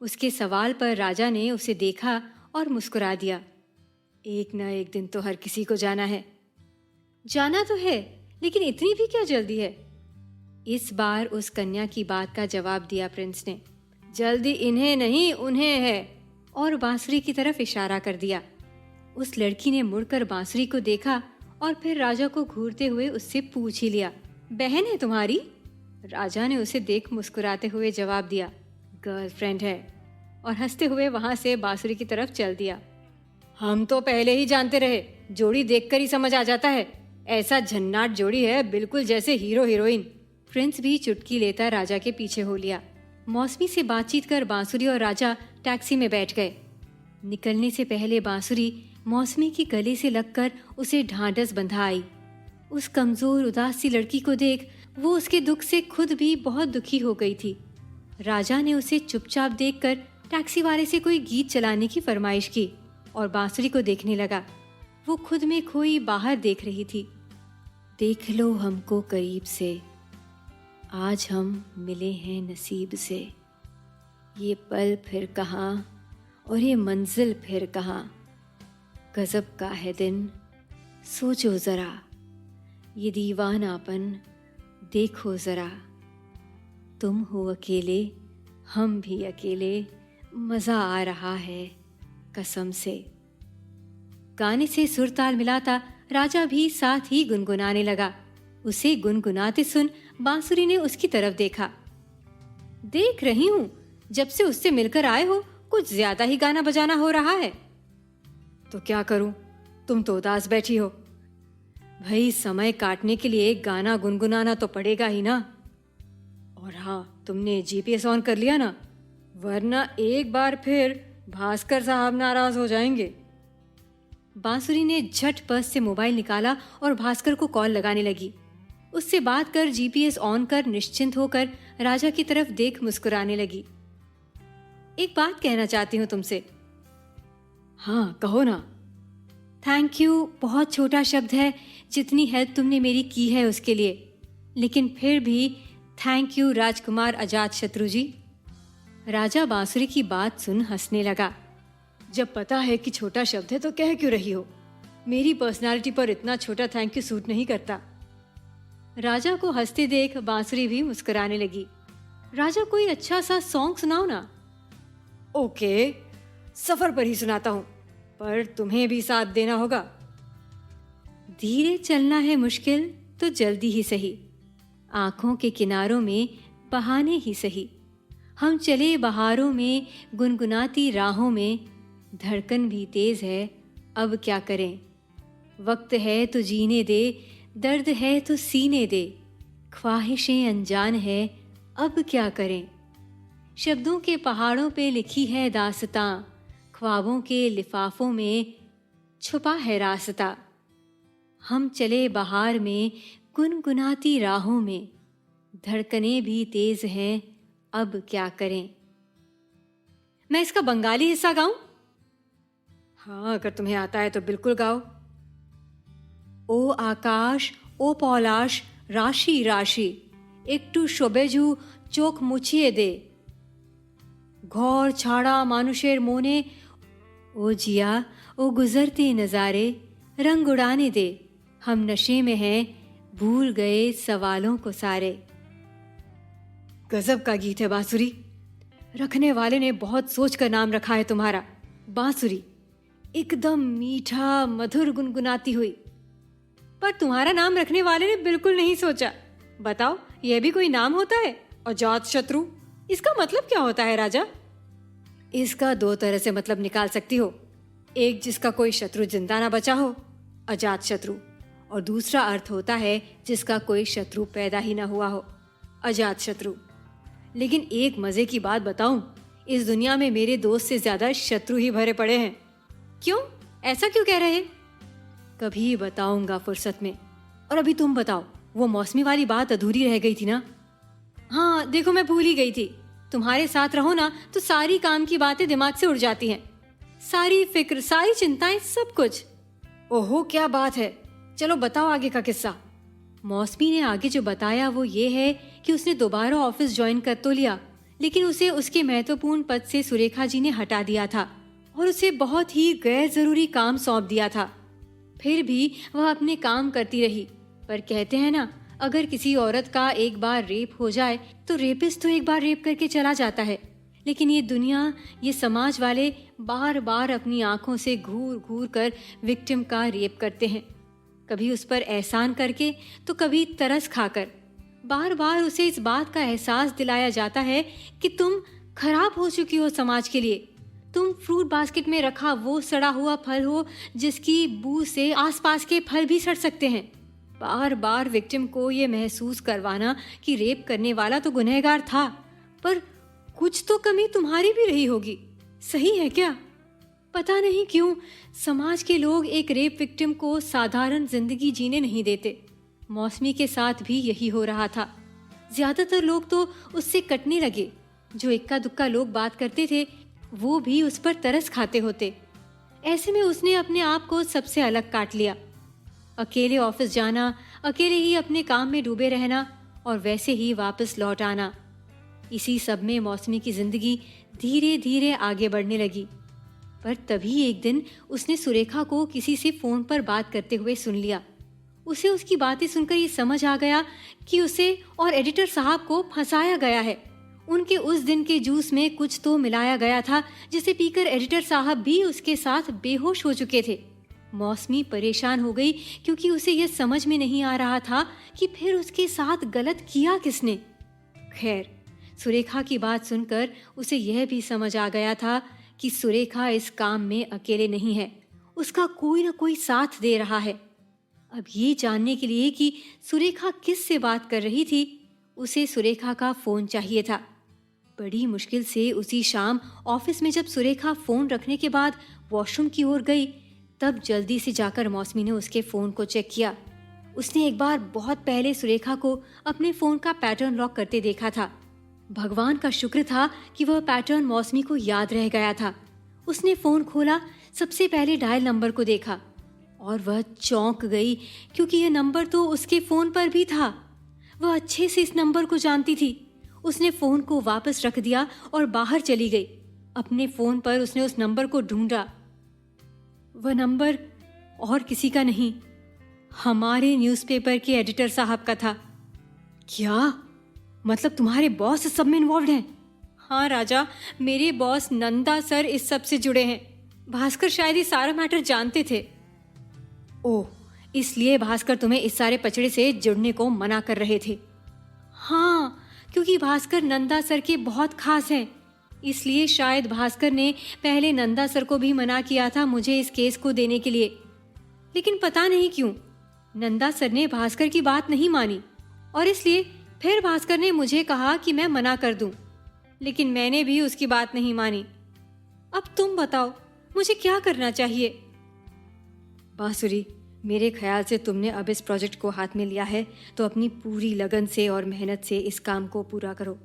Speaker 1: उसके सवाल पर राजा ने उसे देखा और मुस्कुरा दिया। एक न एक दिन तो हर किसी को जाना है। जाना तो है, लेकिन इतनी भी क्या जल्दी है? इस बार उस कन्या की बात का जवाब दिया प्रिंस ने। जल्दी इन्हें नहीं उन्हें है, और बांसुरी की तरफ इशारा कर दिया। उस लड़की ने मुड़कर बांसुरी को देखा और फिर राजा को घूरते हुए उससे पूछ ही लिया, बहन है तुम्हारी? राजा ने उसे देख मुस्कुराते हुए जवाब दिया, गर्लफ्रेंड है, और हंसते हुए वहां से बांसुरी की तरफ चल दिया। हम तो पहले ही जानते रहे, जोड़ी देखकर ही समझ आ जाता है। ऐसा झन्नाट जोड़ी है, बिल्कुल जैसे हीरो हीरोइन। प्रिंस भी चुटकी लेता राजा के पीछे हो लिया। मौसमी से बातचीत कर बांसुरी और राजा टैक्सी में बैठ गए। निकलने से पहले बांसुरी मौसमी की गले से लगकर उसे ढांढस बंधा आई। उस कमजोर उदास सी लड़की को देख वो उसके दुख से खुद भी बहुत दुखी हो गई थी। राजा ने उसे चुपचाप देखकर टैक्सी वाले से कोई गीत चलाने की फरमाइश की और बांसुरी को देखने लगा। वो खुद में खोई बाहर देख रही थी। देख लो हमको करीब से, आज हम मिले हैं नसीब से। ये पल फिर कहाँ और ये मंजिल फिर कहाँ। गजब का है दिन, सोचो जरा, ये दीवानापन देखो जरा। तुम हो अकेले, हम भी अकेले, मजा आ रहा है कसम से। गाने से सुरताल मिलाता राजा भी साथ ही गुनगुनाने लगा। उसे गुनगुनाते सुन बांसुरी ने उसकी तरफ देखा। देख रही हूँ, जब से उससे मिलकर आए हो कुछ ज्यादा ही गाना बजाना हो रहा है। तो क्या करूं, तुम तो उदास बैठी हो। भाई समय काटने के लिए गाना गुनगुनाना तो पड़ेगा ही ना। और हाँ, तुमने GPS ऑन कर लिया ना, वरना एक बार फिर भास्कर साहब नाराज हो जाएंगे। बांसुरी ने झट पर्स से मोबाइल निकाला और भास्कर को कॉल लगाने लगी। उससे बात कर जीपीएस ऑन कर निश्चिंत होकर राजा की तरफ देख मुस्कुराने लगी। एक बात कहना चाहती हूँ तुमसे। हाँ कहो ना। थैंक यू बहुत छोटा शब्द है, जितनी हेल्प तुमने मेरी की है उसके लिए, लेकिन फिर भी थैंक यू राजकुमार अजातशत्रु जी। राजा बांसुरी की बात सुन हंसने लगा। जब पता है कि छोटा शब्द है तो कह क्यों रही हो? मेरी पर्सनालिटी पर इतना छोटा थैंक यू सूट नहीं करता। राजा को हंसते देख बांसुरी भी मुस्कुराने लगी। राजा कोई अच्छा सा सॉन्ग सुनाओ ना। ओके, सफर पर ही सुनाता हूँ, पर तुम्हें भी साथ देना होगा। धीरे चलना है मुश्किल तो जल्दी ही सही, आंखों के किनारों में बहाने ही सही, हम चले बहारों में गुनगुनाती राहों में, धड़कन भी तेज है अब क्या करें, वक्त है तो जीने दे, दर्द है तो सीने दे, ख्वाहिशें अनजान है अब क्या करें। शब्दों के पहाड़ों पे लिखी है दास्तां, ख्वाबों के लिफाफों में छुपा है रास्ता, हम चले बहार में गुनगुनाती राहों में, धड़कनें भी तेज हैं अब क्या करें। मैं इसका बंगाली हिस्सा गाऊं? हाँ अगर तुम्हें आता है तो बिल्कुल गाओ। ओ आकाश ओ पौलाश राशि राशि, एकटू शोबेजू चोख मुछिए दे, घोर छाड़ा मानुषेर मोने, ओ जिया ओ गुजरते नजारे रंग उड़ाने दे, हम नशे में हैं भूल गए सवालों को सारे। गजब का गीत है बांसुरी, रखने वाले ने बहुत सोच कर नाम रखा है तुम्हारा। बांसुरी एकदम मीठा मधुर गुनगुनाती हुई। पर तुम्हारा नाम रखने वाले ने बिल्कुल नहीं सोचा। बताओ यह भी कोई नाम होता है? अजातशत्रु, इसका मतलब क्या होता है राजा? इसका दो तरह से मतलब निकाल सकती हो, एक जिसका कोई शत्रु जिंदा ना बचा हो, अजातशत्रु, और दूसरा अर्थ होता है जिसका कोई शत्रु पैदा ही ना हुआ हो, अजातशत्रु। लेकिन एक मजे की बात बताऊं, इस दुनिया में मेरे दोस्त से ज्यादा शत्रु ही भरे पड़े हैं। क्यों, ऐसा क्यों कह रहे? कभी बताऊंगा फुर्सत में। और अभी तुम बताओ, वो मौसमी वाली बात अधूरी रह गई थी ना? हाँ देखो मैं भूल ही गई थी, तुम्हारे साथ रहो ना तो सारी काम की बातें दिमाग से उड़ जाती हैं, सारी फिक्र सारी चिंताएं सब कुछ। ओहो क्या बात है, चलो बताओ आगे का किस्सा। मौसमी ने आगे जो बताया वो ये है कि उसने दोबारा ऑफिस ज्वाइन कर तो लिया, लेकिन उसे उसके महत्वपूर्ण पद से सुरेखा जी ने हटा दिया था और उसे बहुत ही गैर जरूरी काम सौंप दिया था। फिर भी वह अपने काम करती रही, पर कहते हैं ना, अगर किसी औरत का एक बार रेप हो जाए तो रेपिस्ट तो एक बार रेप करके चला जाता है, लेकिन ये दुनिया, ये समाज वाले बार बार अपनी आंखों से घूर घूर कर विक्टिम का रेप करते हैं, कभी उस पर एहसान करके तो कभी तरस खाकर। बार बार उसे इस बात का एहसास दिलाया जाता है कि तुम खराब हो चुकी हो समाज के लिए, तुम फ्रूट बास्केट में रखा वो सड़ा हुआ फल हो जिसकी बू से आसपास के फल भी सड़ सकते हैं। बार बार विक्टिम को ये महसूस करवाना कि रेप करने वाला तो गुनहगार था, पर कुछ तो कमी तुम्हारी भी रही होगी, सही है क्या? पता नहीं क्यों समाज के लोग एक रेप विक्टिम को साधारण जिंदगी जीने नहीं देते। मौसमी के साथ भी यही हो रहा था। ज्यादातर लोग तो उससे कटने लगे, जो इक्का दुक्का लोग बात करते थे वो भी उस पर तरस खाते होते। ऐसे में उसने अपने आप को सबसे अलग काट लिया। अकेले ऑफिस जाना, अकेले ही अपने काम में डूबे रहना और वैसे ही वापस लौट आना, इसी सब में मौसमी की जिंदगी धीरे धीरे आगे बढ़ने लगी। पर तभी एक दिन उसने सुरेखा को किसी से फोन पर बात करते हुए सुन लिया। उसे उसकी बातें सुनकर ये समझ आ गया कि उसे और एडिटर साहब को फंसाया गया है। उनके उस दिन के जूस में कुछ तो मिलाया गया था जिसे पीकर एडिटर साहब भी उसके साथ बेहोश हो चुके थे। मौसमी परेशान हो गई क्योंकि उसे यह समझ में नहीं आ रहा था कि फिर उसके साथ गलत किया किसने। खैर, सुरेखा की बात सुनकर उसे यह भी समझ आ गया था कि सुरेखा इस काम में अकेले नहीं है, उसका कोई ना कोई साथ दे रहा है। अब ये जानने के लिए कि सुरेखा किस से बात कर रही थी, उसे सुरेखा का फोन चाहिए था। बड़ी मुश्किल से उसी शाम ऑफिस में जब सुरेखा फोन रखने के बाद वॉशरूम की ओर गई, तब जल्दी से जाकर मौसमी ने उसके फोन को चेक किया। उसने एक बार बहुत पहले सुरेखा को अपने फोन का पैटर्न लॉक करते देखा था। भगवान का शुक्र था कि वह पैटर्न मौसमी को याद रह गया था। उसने फोन खोला, सबसे पहले डायल नंबर को देखा और वह चौंक गई क्योंकि यह नंबर तो उसके फोन पर भी था। वह अच्छे से इस नंबर को जानती थी। उसने फोन को वापस रख दिया और बाहर चली गई। अपने फोन पर उसने उस नंबर को ढूंढा। वह नंबर और किसी का नहीं, हमारे न्यूज़पेपर के एडिटर साहब का था। क्या मतलब तुम्हारे बॉस इस सब में इन्वॉल्व हैं? हाँ राजा, मेरे बॉस नंदा सर इस सब से जुड़े हैं। भास्कर शायद ये सारा मैटर जानते थे। ओह, इसलिए भास्कर तुम्हें इस सारे पचड़े से जुड़ने को मना कर रहे थे? हाँ, क्योंकि भास्कर नंदा सर के बहुत खास हैं। इसलिए शायद भास्कर ने पहले नंदा सर को भी मना किया था मुझे इस केस को देने के लिए। लेकिन पता नहीं क्यों नंदा सर ने भास्कर की बात नहीं मानी और इसलिए फिर भास्कर ने मुझे कहा कि मैं मना कर दूं। लेकिन मैंने भी उसकी बात नहीं मानी। अब तुम बताओ मुझे क्या करना चाहिए? बांसुरी, मेरे ख्याल से तुमने अब इस प्रोजेक्ट को हाथ में लिया है तो अपनी पूरी लगन से और मेहनत से इस काम को पूरा करो।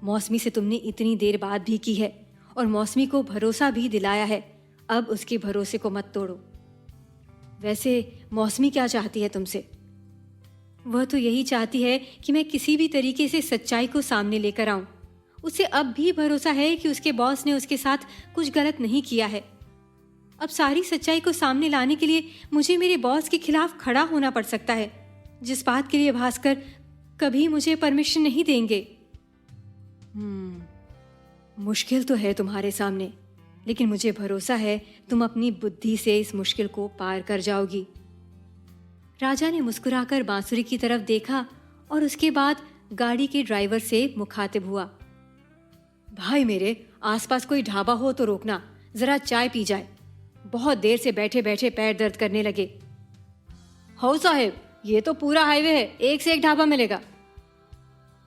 Speaker 1: मौसमी से तुमने इतनी देर बात भी की है और मौसमी को भरोसा भी दिलाया है। अब उसके भरोसे को मत तोड़ो। वैसे मौसमी क्या चाहती है तुमसे? वह तो यही चाहती है कि मैं किसी भी तरीके से सच्चाई को सामने लेकर आऊं। उसे अब भी भरोसा है कि उसके बॉस ने उसके साथ कुछ गलत नहीं किया है। अब सारी सच्चाई को सामने लाने के लिए मुझे मेरे बॉस के खिलाफ खड़ा होना पड़ सकता है, जिस बात के लिए भास्कर कभी मुझे परमिशन नहीं देंगे। मुश्किल तो है तुम्हारे सामने, लेकिन मुझे भरोसा है तुम अपनी बुद्धि से इस मुश्किल को पार कर जाओगी। राजा ने मुस्कुराकर बांसुरी की तरफ देखा और उसके बाद गाड़ी के ड्राइवर से मुखातिब हुआ। भाई मेरे, आसपास कोई ढाबा हो तो रोकना, जरा चाय पी जाए। बहुत देर से बैठे बैठे पैर दर्द करने लगे। हो साहब, ये तो पूरा हाईवे है, एक से एक ढाबा मिलेगा।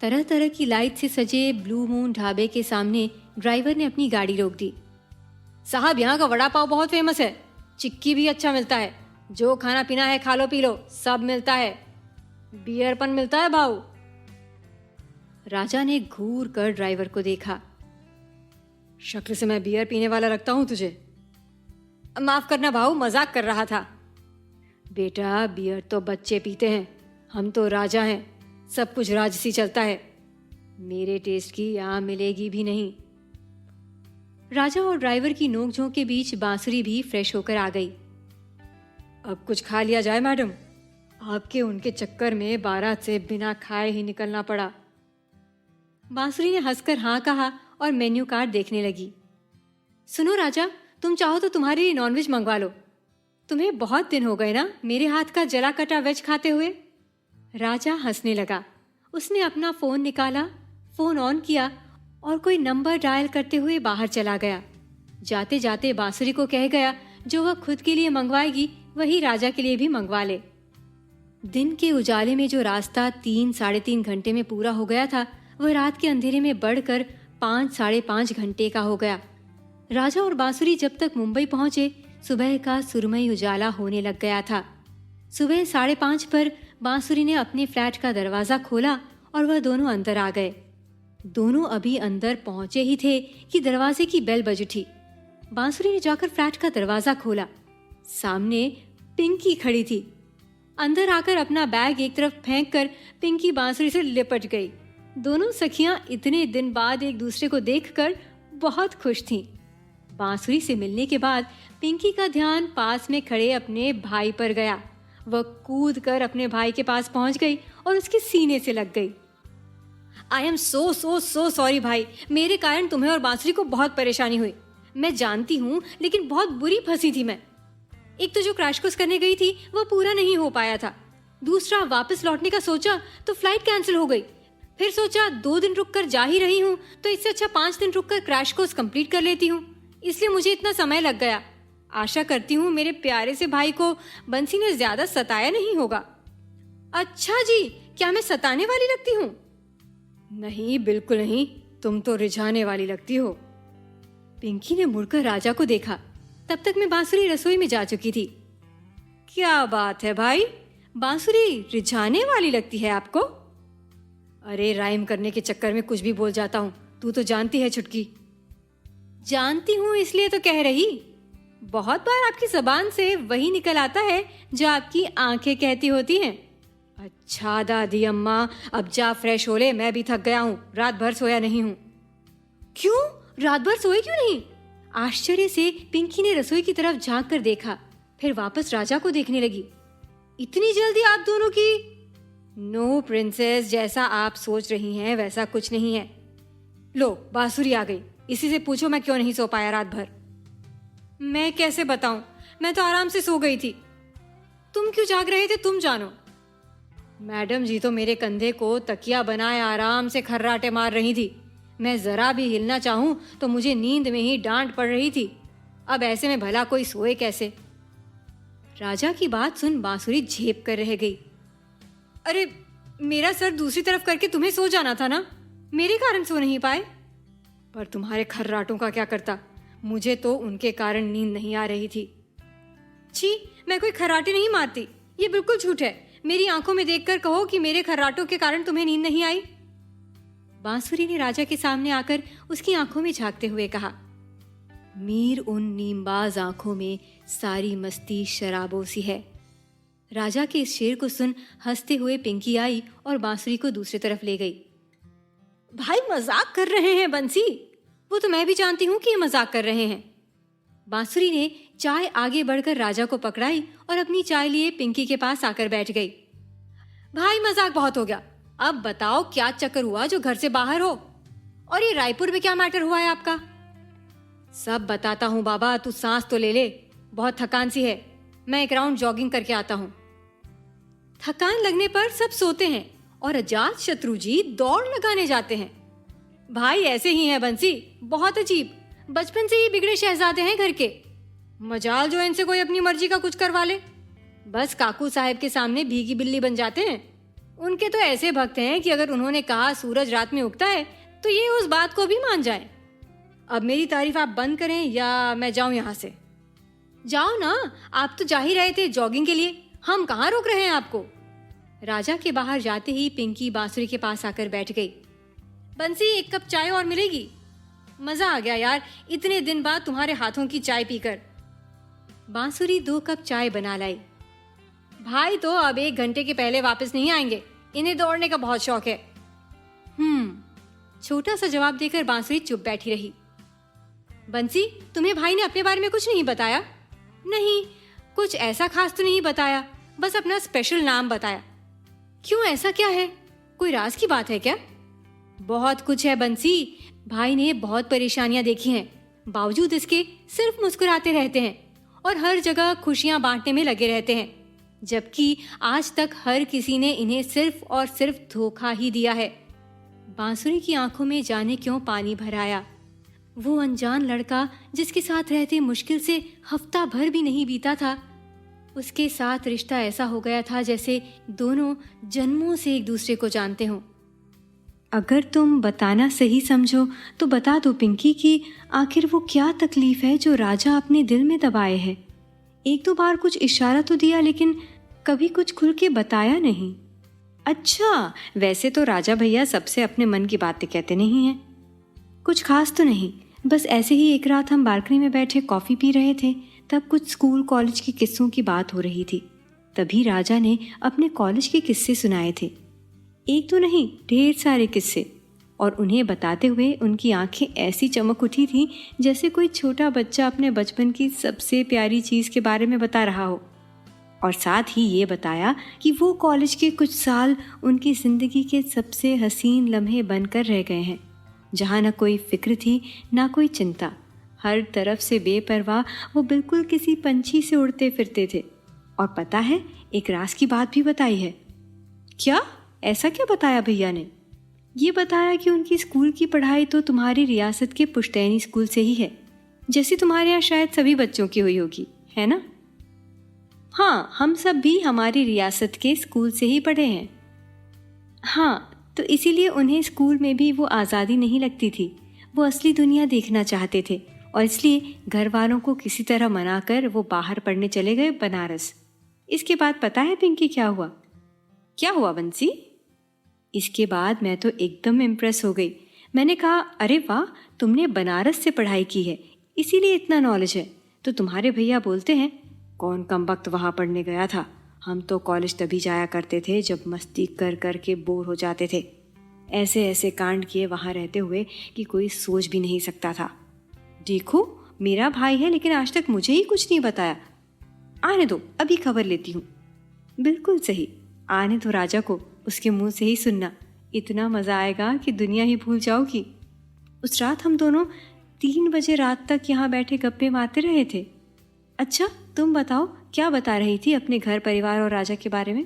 Speaker 1: तरह तरह की लाइट से सजे ब्लू मून ढाबे के सामने ड्राइवर ने अपनी गाड़ी रोक दी। साहब, यहाँ का वड़ा पाव बहुत फेमस है, चिक्की भी अच्छा मिलता है, जो खाना पीना है खा लो पी लो, सब मिलता है। बियरपन मिलता है भाऊ। राजा ने घूर कर ड्राइवर को देखा। शक्ल से मैं बियर पीने वाला लगता हूं तुझे? माफ करना भाऊ, मजाक कर रहा था। बेटा, बियर तो बच्चे पीते हैं, हम तो राजा हैं, सब कुछ राजसी चलता है। मेरे टेस्ट की यहाँ मिलेगी भी नहीं। राजा और ड्राइवर की नोकझोंक के बीच बांसुरी भी फ्रेश होकर आ गई। अब कुछ खा लिया जाए मैडम, आपके उनके चक्कर में बारात से बिना खाए ही निकलना पड़ा। बांसुरी ने हंसकर हाँ कहा और मेन्यू कार्ड देखने लगी। सुनो राजा, तुम चाहो तो तुम्हारे लिए नॉनवेज मंगवा लो। तुम्हें बहुत दिन हो गए ना मेरे हाथ का जला कटा वेज खाते हुए। राजा हंसने लगा। उसने अपना फोन निकाला, फोन ऑन किया और कोई नंबर डायल करते हुए बाहर चला गया। जाते जाते बांसुरी को कह गया जो वह खुद के लिए मंगवाएगी वही राजा के लिए भी मंगवा ले। दिन के उजाले में जो रास्ता 3-3.5 घंटे में पूरा हो गया था, वह रात के अंधेरे में बढ़कर 5-5.5 घंटे का हो गया। राजा और बांसुरी जब तक मुंबई पहुंचे, सुबह का सुरमई उजाला होने लग गया था। सुबह 5:30 पर बांसुरी ने अपने फ्लैट का दरवाजा खोला और वह दोनों अंदर आ गए। दोनों अभी अंदर पहुंचे ही थे कि दरवाजे की बेल बज उठी। बांसुरी ने जाकर फ्लैट का दरवाजा खोला। सामने पिंकी खड़ी थी। अंदर आकर अपना बैग एक तरफ फेंक कर पिंकी बांसुरी से लिपट गई। दोनों सखियां इतने दिन बाद एक दूसरे को देखकर बहुत खुश थीं। बांसुरी से मिलने के बाद पिंकी का ध्यान पास में खड़े अपने भाई पर गया। वह कूद कर अपने भाई के पास पहुंच गई और उसके सीने से लग गई। I am so so so sorry भाई, मेरे कारण तुम्हें और बांसुरी को बहुत परेशानी हुई। मैं जानती हूँ, लेकिन बहुत बुरी फंसी थी मैं। एक तो जो क्रैश कोर्स करने गई थी वह पूरा नहीं हो पाया था। दूसरा, वापस लौटने का सोचा तो फ्लाइट कैंसिल हो गई। फिर सोचा 2 दिन रुक कर जा ही रही हूँ तो इससे अच्छा 5 दिन रुक कर क्रैश कोर्स कंप्लीट कर लेती हूँ, इसलिए मुझे इतना समय लग गया। आशा करती हूँ मेरे प्यारे से भाई को बंसी ने ज्यादा सताया नहीं होगा। अच्छा जी, क्या मैं सताने वाली लगती हूँ? नहीं, बिल्कुल नहीं, तुम तो रिझाने वाली लगती हो। पिंकी ने मुड़कर राजा को देखा। तब तक मैं बांसुरी रसोई में जा चुकी थी। क्या बात है भाई, बांसुरी रिझाने वाली लगती है आपको? अरे राइम करने के चक्कर में कुछ भी बोल जाता हूँ, तू तो जानती है छुटकी। जानती हूँ इसलिए तो कह रही। बहुत बार आपकी जबान से वही निकल आता है जो आपकी आंखें कहती होती हैं। अच्छा दादी अम्मा, अब जा फ्रेश हो ले, मैं भी थक गया हूँ, रात भर सोया नहीं हूँ। क्यों? रात भर सोए क्यों नहीं? आश्चर्य से पिंकी ने रसोई की तरफ झांक कर देखा, फिर वापस राजा को देखने लगी। इतनी जल्दी आप दोनों की? नो प्रिंसेस, जैसा आप सोच रही हैं वैसा कुछ नहीं है। लो बांसुरी आ गई, इसी से पूछो मैं क्यों नहीं सो पाया रात भर। मैं कैसे बताऊं, मैं तो आराम से सो गई थी। तुम क्यों जाग रहे थे तुम जानो। मैडम जी तो मेरे कंधे को तकिया बनाए आराम से खर्राटे मार रही थी। मैं जरा भी हिलना चाहूं तो मुझे नींद में ही डांट पड़ रही थी। अब ऐसे में भला कोई सोए कैसे? राजा की बात सुन बांसुरी झेप कर रह गई। अरे मेरा सर दूसरी तरफ करके तुम्हें सो जाना था ना, मेरे कारण सो नहीं पाए। पर तुम्हारे खर्राटों का क्या करता, मुझे तो उनके कारण नींद नहीं आ रही थी। छी, मैं कोई खर्राटे नहीं मारती, ये बिल्कुल झूठ है। मेरी आंखों में देखकर कहो कि मेरे खर्राटों के कारण तुम्हें नींद नहीं आई। बांसुरी ने राजा के सामने आकर उसकी आंखों में झांकते हुए कहा। मीर उन नीमबाज आंखों में सारी मस्ती शराबों सी है। राजा के इस शेर को सुन हंसते हुए पिंकी आई और बांसुरी को दूसरी तरफ ले गई। भाई मजाक कर रहे हैं बंसी, वो तो मैं भी जानती हूँ कि ये मजाक कर रहे हैं। बांसुरी ने चाय आगे बढ़कर राजा को पकड़ाई और अपनी चाय लिए पिंकी के पास आकर बैठ गई। भाई मजाक बहुत हो गया, अब बताओ क्या चक्कर हुआ जो घर से बाहर हो, और ये रायपुर में क्या मैटर हुआ है आपका? सब बताता हूँ बाबा, तू सांस तो ले ले, बहुत थकान सी है, मैं एक राउंड जॉगिंग करके आता हूँ। थकान लगने पर सब सोते हैं और अजात शत्रु जी दौड़ लगाने जाते हैं। भाई ऐसे ही है बंसी, बहुत अजीब, बचपन से ही बिगड़े शहजादे हैं घर के। मजाल जो इनसे कोई अपनी मर्जी का कुछ करवा ले, बस काकू साहब के सामने भीगी बिल्ली बन जाते हैं। उनके तो ऐसे भक्त हैं कि अगर उन्होंने कहा सूरज रात में उगता है तो ये उस बात को भी मान जाएं। अब मेरी तारीफ आप बंद करें या मैं जाऊं यहाँ से? जाओ ना, आप तो जा ही रहे थे जॉगिंग के लिए, हम कहाँ रोक रहे हैं आपको। राजा के बाहर जाते ही पिंकी बांसुरी के पास आकर बैठ गई। बंसी, एक कप चाय और मिलेगी? मजा आ गया यार, इतने दिन बाद तुम्हारे हाथों की चाय पीकर। बांसुरी 2 कप चाय बना लाई। भाई तो अब 1 घंटे के पहले वापस नहीं आएंगे, इन्हें दौड़ने का बहुत शौक है। छोटा सा जवाब देकर बांसुरी चुप बैठी रही। बंसी, तुम्हें भाई ने अपने बारे में कुछ नहीं बताया? नहीं, कुछ ऐसा खास तो नहीं बताया, बस अपना स्पेशल नाम बताया। क्यों, ऐसा क्या है? कोई राज की बात है क्या? बहुत कुछ है बंसी, भाई ने बहुत परेशानियां देखी हैं, बावजूद इसके सिर्फ मुस्कुराते रहते हैं और हर जगह खुशियां बांटने में लगे रहते हैं, जबकि आज तक हर किसी ने इन्हें सिर्फ और सिर्फ धोखा ही दिया है। बांसुरी की आंखों में जाने क्यों पानी भर आया। वो अनजान लड़का जिसके साथ रहते मुश्किल से हफ्ता भर भी नहीं बीता था, उसके साथ रिश्ता ऐसा हो गया था जैसे दोनों जन्मों से एक दूसरे को जानते हों। अगर तुम बताना सही समझो तो बता दो पिंकी कि आखिर वो क्या तकलीफ है जो राजा अपने दिल में दबाए है। 1-2 बार कुछ इशारा तो दिया, लेकिन कभी कुछ खुल के बताया नहीं। अच्छा, वैसे तो राजा भैया सबसे अपने मन की बातें कहते नहीं हैं। कुछ खास तो नहीं, बस ऐसे ही एक रात हम बालकनी में बैठे कॉफ़ी पी रहे थे, तब कुछ स्कूल कॉलेज के किस्सों की बात हो रही थी। तभी राजा ने अपने कॉलेज के किस्से सुनाए थे, 1 तो नहीं ढेर सारे किस्से, और उन्हें बताते हुए उनकी आंखें ऐसी चमक उठी थी जैसे कोई छोटा बच्चा अपने बचपन की सबसे प्यारी चीज़ के बारे में बता रहा हो। और साथ ही ये बताया कि वो कॉलेज के कुछ साल उनकी ज़िंदगी के सबसे हसीन लम्हे बनकर रह गए हैं, जहाँ न कोई फिक्र थी ना कोई चिंता, हर तरफ से बेपरवाह वो बिल्कुल किसी पंछी से उड़ते फिरते थे। और पता है, एक राज की बात भी बताई है। क्या? ऐसा क्या बताया भैया ने? ये बताया कि उनकी स्कूल की पढ़ाई तो तुम्हारी रियासत के पुश्तैनी स्कूल से ही है, जैसी तुम्हारे यहाँ शायद सभी बच्चों की हुई होगी, है ना? हाँ, हम सब भी हमारी रियासत के स्कूल से ही पढ़े हैं। हाँ, तो इसीलिए उन्हें स्कूल में भी वो आज़ादी नहीं लगती थी। वो असली दुनिया देखना चाहते थे और इसलिए घर वालों को किसी तरह मनाकर वो बाहर पढ़ने चले गए बनारस।
Speaker 2: इसके बाद पता है पिंकी क्या हुआ? क्या हुआ बंसी? इसके बाद मैं तो एकदम इम्प्रेस हो गई। मैंने कहा, अरे वाह, तुमने बनारस से पढ़ाई की है, इसीलिए इतना नॉलेज है। तो तुम्हारे भैया बोलते हैं, कौन कमबख्त वहाँ पढ़ने गया था, हम तो कॉलेज तभी जाया करते थे जब मस्ती कर कर के बोर हो जाते थे। ऐसे ऐसे कांड किए वहाँ रहते हुए कि कोई सोच भी नहीं सकता था। देखो, मेरा भाई है लेकिन आज तक मुझे ही कुछ नहीं बताया। आने दो, अभी खबर लेती हूँ। बिल्कुल सही, आने दो राजा को, उसके मुंह से ही सुनना, इतना मज़ा आएगा कि दुनिया ही भूल जाओगी। उस रात हम दोनों 3 बजे रात तक यहाँ बैठे गप्पे मारते रहे थे। अच्छा, तुम बताओ, क्या बता रही थी अपने घर परिवार और राजा के बारे में?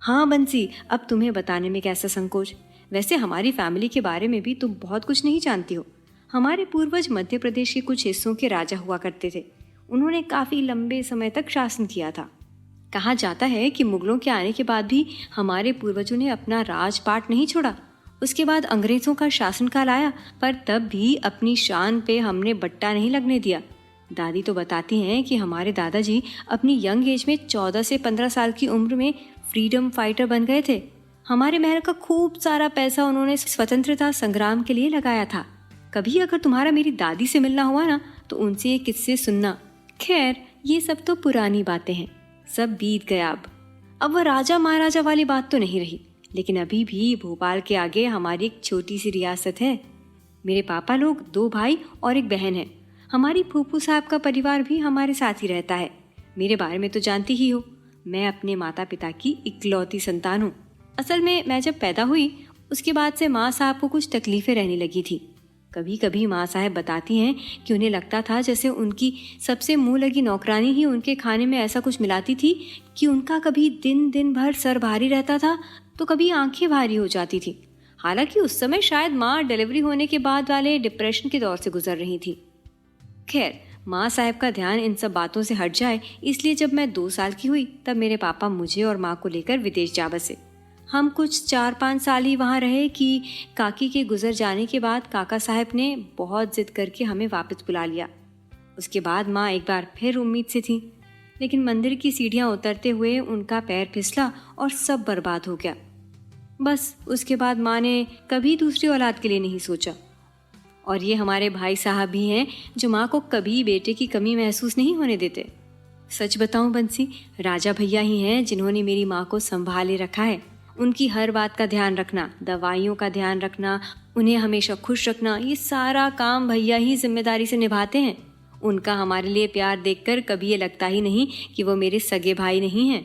Speaker 2: हाँ बंसी, अब तुम्हें बताने में कैसा संकोच। वैसे हमारी फैमिली के बारे में भी तुम बहुत कुछ नहीं जानती हो। हमारे पूर्वज मध्य प्रदेश के कुछ हिस्सों के राजा हुआ करते थे। उन्होंने काफ़ी लंबे समय तक शासन किया था। कहा जाता है कि मुगलों के आने के बाद भी हमारे पूर्वजों ने अपना राजपाट नहीं छोड़ा। उसके बाद अंग्रेज़ों का शासनकाल आया, पर तब भी अपनी शान पे हमने बट्टा नहीं लगने दिया। दादी तो बताती हैं कि हमारे दादाजी अपनी यंग एज में 14 से 15 साल की उम्र में फ्रीडम फाइटर बन गए थे। हमारे महल का खूब सारा पैसा उन्होंने स्वतंत्रता संग्राम के लिए लगाया था। कभी अगर तुम्हारा मेरी दादी से मिलना हुआ ना, तो उनसे ये किस्से सुनना। खैर, ये सब तो पुरानी बातें हैं, सब बीत गया। अब वह राजा महाराजा वाली बात तो नहीं रही, लेकिन अभी भी भोपाल के आगे हमारी एक छोटी सी रियासत है। मेरे पापा लोग 2 भाई और एक बहन है। हमारी फूफू साहब का परिवार भी हमारे साथ ही रहता है। मेरे बारे में तो जानती ही हो, मैं अपने माता पिता की इकलौती संतान हूँ। असल में मैं जब पैदा हुई उसके बाद से माँ साहब को कुछ तकलीफें रहने लगी थी। कभी कभी माँ साहब बताती हैं कि उन्हें लगता था जैसे उनकी सबसे मुंह लगी नौकरानी ही उनके खाने में ऐसा कुछ मिलाती थी कि उनका कभी दिन भर सर भारी रहता था तो कभी आंखें भारी हो जाती थी। हालांकि उस समय शायद माँ डिलीवरी होने के बाद वाले डिप्रेशन के दौर से गुजर रही थी। खैर, माँ साहब का ध्यान इन सब बातों से हट जाए, इसलिए जब मैं 2 साल की हुई तब मेरे पापा मुझे और माँ को लेकर विदेश जा बसे। हम कुछ 4-5 साल ही वहाँ रहे कि काकी के गुजर जाने के बाद काका साहब ने बहुत जिद करके हमें वापस बुला लिया। उसके बाद माँ एक बार फिर उम्मीद से थी, लेकिन मंदिर की सीढ़ियाँ उतरते हुए उनका पैर फिसला और सब बर्बाद हो गया। बस उसके बाद माँ ने कभी दूसरी औलाद के लिए नहीं सोचा। और ये हमारे भाई साहब भी हैं जो माँ को कभी बेटे की कमी महसूस नहीं होने देते। सच बताऊं बंसी, राजा भैया ही हैं जिन्होंने मेरी माँ को संभाले रखा है। उनकी हर बात का ध्यान रखना, दवाइयों का ध्यान रखना, उन्हें हमेशा खुश रखना, ये सारा काम भैया ही जिम्मेदारी से निभाते हैं। उनका हमारे लिए प्यार देखकर कभी ये लगता ही नहीं कि वो मेरे सगे भाई नहीं हैं।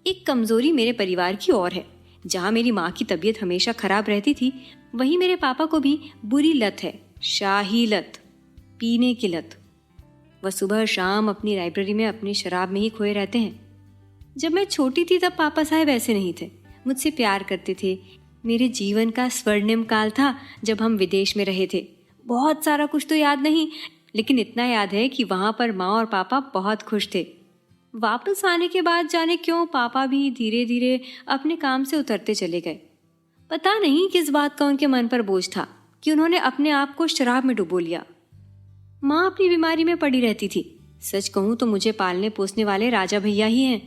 Speaker 2: एक कमजोरी मेरे परिवार की और है। जहाँ मेरी माँ की तबीयत हमेशा खराब रहती थी, वहीं मेरे पापा को भी बुरी लत है, शाही लत, पीने की लत। वह सुबह शाम अपनी लाइब्रेरी में अपनी शराब में ही खोए रहते हैं। जब मैं छोटी थी तब पापा साहब ऐसे नहीं थे, मुझसे प्यार करते थे। मेरे जीवन का स्वर्णिम काल था जब हम विदेश में रहे थे। बहुत सारा कुछ तो याद नहीं, लेकिन इतना याद है कि वहाँ पर माँ और पापा बहुत खुश थे। वापस आने के बाद जाने क्यों पापा भी धीरे धीरे अपने काम से उतरते चले गए। पता नहीं किस बात का उनके मन पर बोझ था कि उन्होंने अपने आप को शराब में डुबो लिया। माँ अपनी बीमारी में पड़ी रहती थी। सच कहूँ तो मुझे पालने पोसने वाले राजा भैया ही हैं।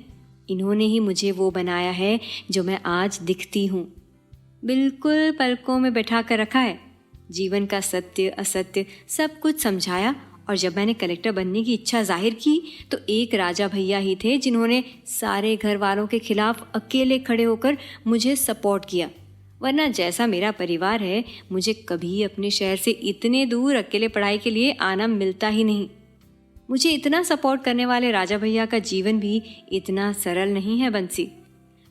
Speaker 2: इन्होंने ही मुझे वो बनाया है जो मैं आज दिखती हूँ। बिल्कुल पलकों में बैठा कर रखा है। जीवन का सत्य असत्य सब कुछ समझाया, और जब मैंने कलेक्टर बनने की इच्छा जाहिर की तो एक राजा भैया ही थे जिन्होंने सारे घर वालों के खिलाफ अकेले खड़े होकर मुझे सपोर्ट किया। वरना जैसा मेरा परिवार है, मुझे कभी अपने शहर से इतने दूर अकेले पढ़ाई के लिए आना मिलता ही नहीं। मुझे इतना सपोर्ट करने वाले राजा भैया का जीवन भी इतना सरल नहीं है बंसी।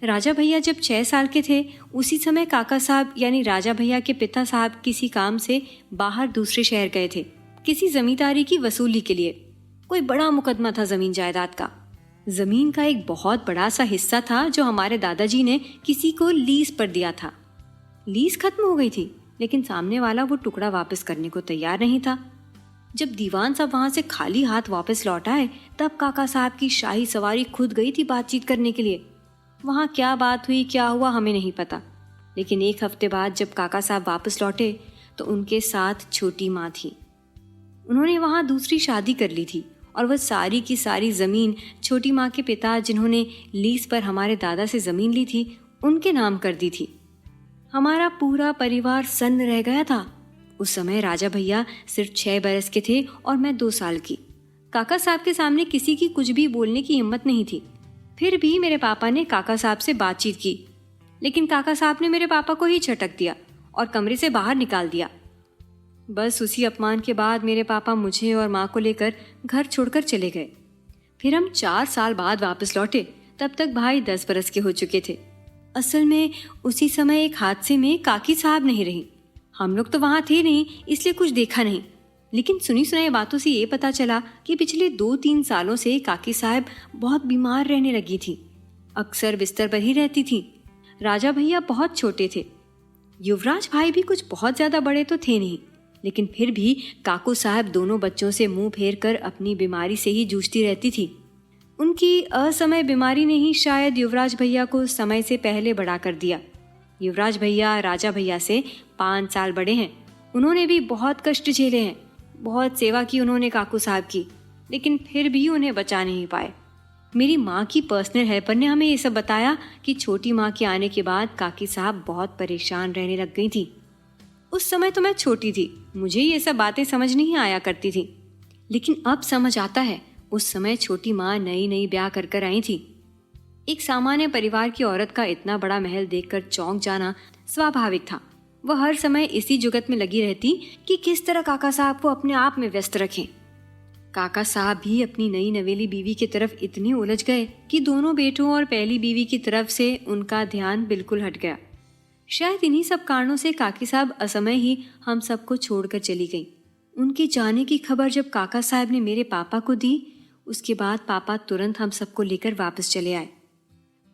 Speaker 2: राजा भैया जब 6 साल के थे, उसी समय काका साहब यानी राजा भैया के पिता साहब किसी काम से बाहर दूसरे शहर गए थे, किसी जमींदारी की वसूली के लिए। कोई बड़ा मुकदमा था जमीन जायदाद का। जमीन का एक बहुत बड़ा सा हिस्सा था जो हमारे दादाजी ने किसी को लीज पर दिया था। लीज खत्म हो गई थी, लेकिन सामने वाला वो टुकड़ा वापस करने को तैयार नहीं था। जब दीवान साहब वहां से खाली हाथ वापस लौट आए, तब काका साहब की शाही सवारी खुद गई थी बातचीत करने के लिए। वहां क्या बात हुई, क्या हुआ, हमें नहीं पता, लेकिन 1 हफ्ते बाद जब काका साहब वापस लौटे तो उनके साथ छोटी माँ थी। उन्होंने वहां दूसरी शादी कर ली थी और वह सारी की सारी ज़मीन छोटी माँ के पिता, जिन्होंने लीज पर हमारे दादा से ज़मीन ली थी, उनके नाम कर दी थी। हमारा पूरा परिवार सन्न रह गया था। उस समय राजा भैया सिर्फ 6 बरस के थे और मैं 2 साल की। काका साहब के सामने किसी की कुछ भी बोलने की हिम्मत नहीं थी। फिर भी मेरे पापा ने काका साहब से बातचीत की, लेकिन काका साहब ने मेरे पापा को ही झटक दिया और कमरे से बाहर निकाल दिया। बस उसी अपमान के बाद मेरे पापा मुझे और माँ को लेकर घर छोड़कर चले गए। फिर हम 4 साल बाद वापस लौटे। तब तक भाई 10 बरस के हो चुके थे। असल में उसी समय एक हादसे में काकी साहब नहीं रही। हम लोग तो वहाँ थे नहीं, इसलिए कुछ देखा नहीं, लेकिन सुनी सुनाई बातों से ये पता चला कि पिछले 2-3 सालों से काकी साहब बहुत बीमार रहने लगी थी। अक्सर बिस्तर पर ही रहती थी। राजा भैया बहुत छोटे थे। युवराज भाई भी कुछ बहुत ज्यादा बड़े तो थे नहीं, लेकिन फिर भी काकू साहब दोनों बच्चों से मुंह फेर कर अपनी बीमारी से ही जूझती रहती थी। उनकी असमय बीमारी ने ही शायद युवराज भैया को समय से पहले बड़ा कर दिया। युवराज भैया राजा भैया से 5 साल बड़े हैं। उन्होंने भी बहुत कष्ट झेले हैं। बहुत सेवा की उन्होंने काकू साहब की, लेकिन फिर भी उन्हें बचा नहीं पाए। मेरी माँ की पर्सनल हेल्पर ने हमें ये सब बताया कि छोटी माँ के आने के बाद काकी साहब बहुत परेशान रहने लग गई थी। उस समय तो मैं छोटी थी, मुझे ये सब बातें समझ नहीं आया करती थी, लेकिन अब समझ आता है। उस समय छोटी माँ नई नई ब्याह कर कर आई थी। एक सामान्य परिवार की औरत का इतना बड़ा महल देखकर चौंक जाना स्वाभाविक था। वह हर समय इसी जुगत में लगी रहती कि किस तरह काका साहब को अपने आप में व्यस्त रखें। काका साहब भी अपनी नई नवेली बीवी की तरफ इतने उलझ गए कि दोनों बेटों और पहली बीवी की तरफ से उनका ध्यान बिल्कुल हट गया। शायद इन्हीं सब कारणों से काकी साहब असमय ही हम सबको छोड़कर चली गई। उनके जाने की खबर जब काका साहब ने मेरे पापा को दी, उसके बाद पापा तुरंत हम सबको लेकर वापस चले आए।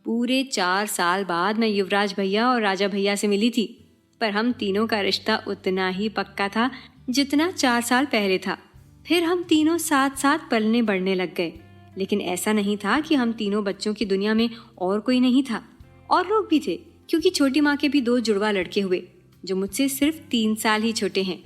Speaker 2: पूरे 4 साल बाद मैं युवराज भैया और राजा भैया से मिली थी, पर हम तीनों का रिश्ता उतना ही पक्का था जितना 4 साल पहले था। फिर हम तीनों साथ साथ पलने बढ़ने लग गए, लेकिन ऐसा नहीं था कि हम तीनों बच्चों की दुनिया में और कोई नहीं था। और लोग भी थे, क्योंकि छोटी माँ के भी 2 जुड़वा लड़के हुए, जो मुझसे सिर्फ 3 साल ही छोटे हैं।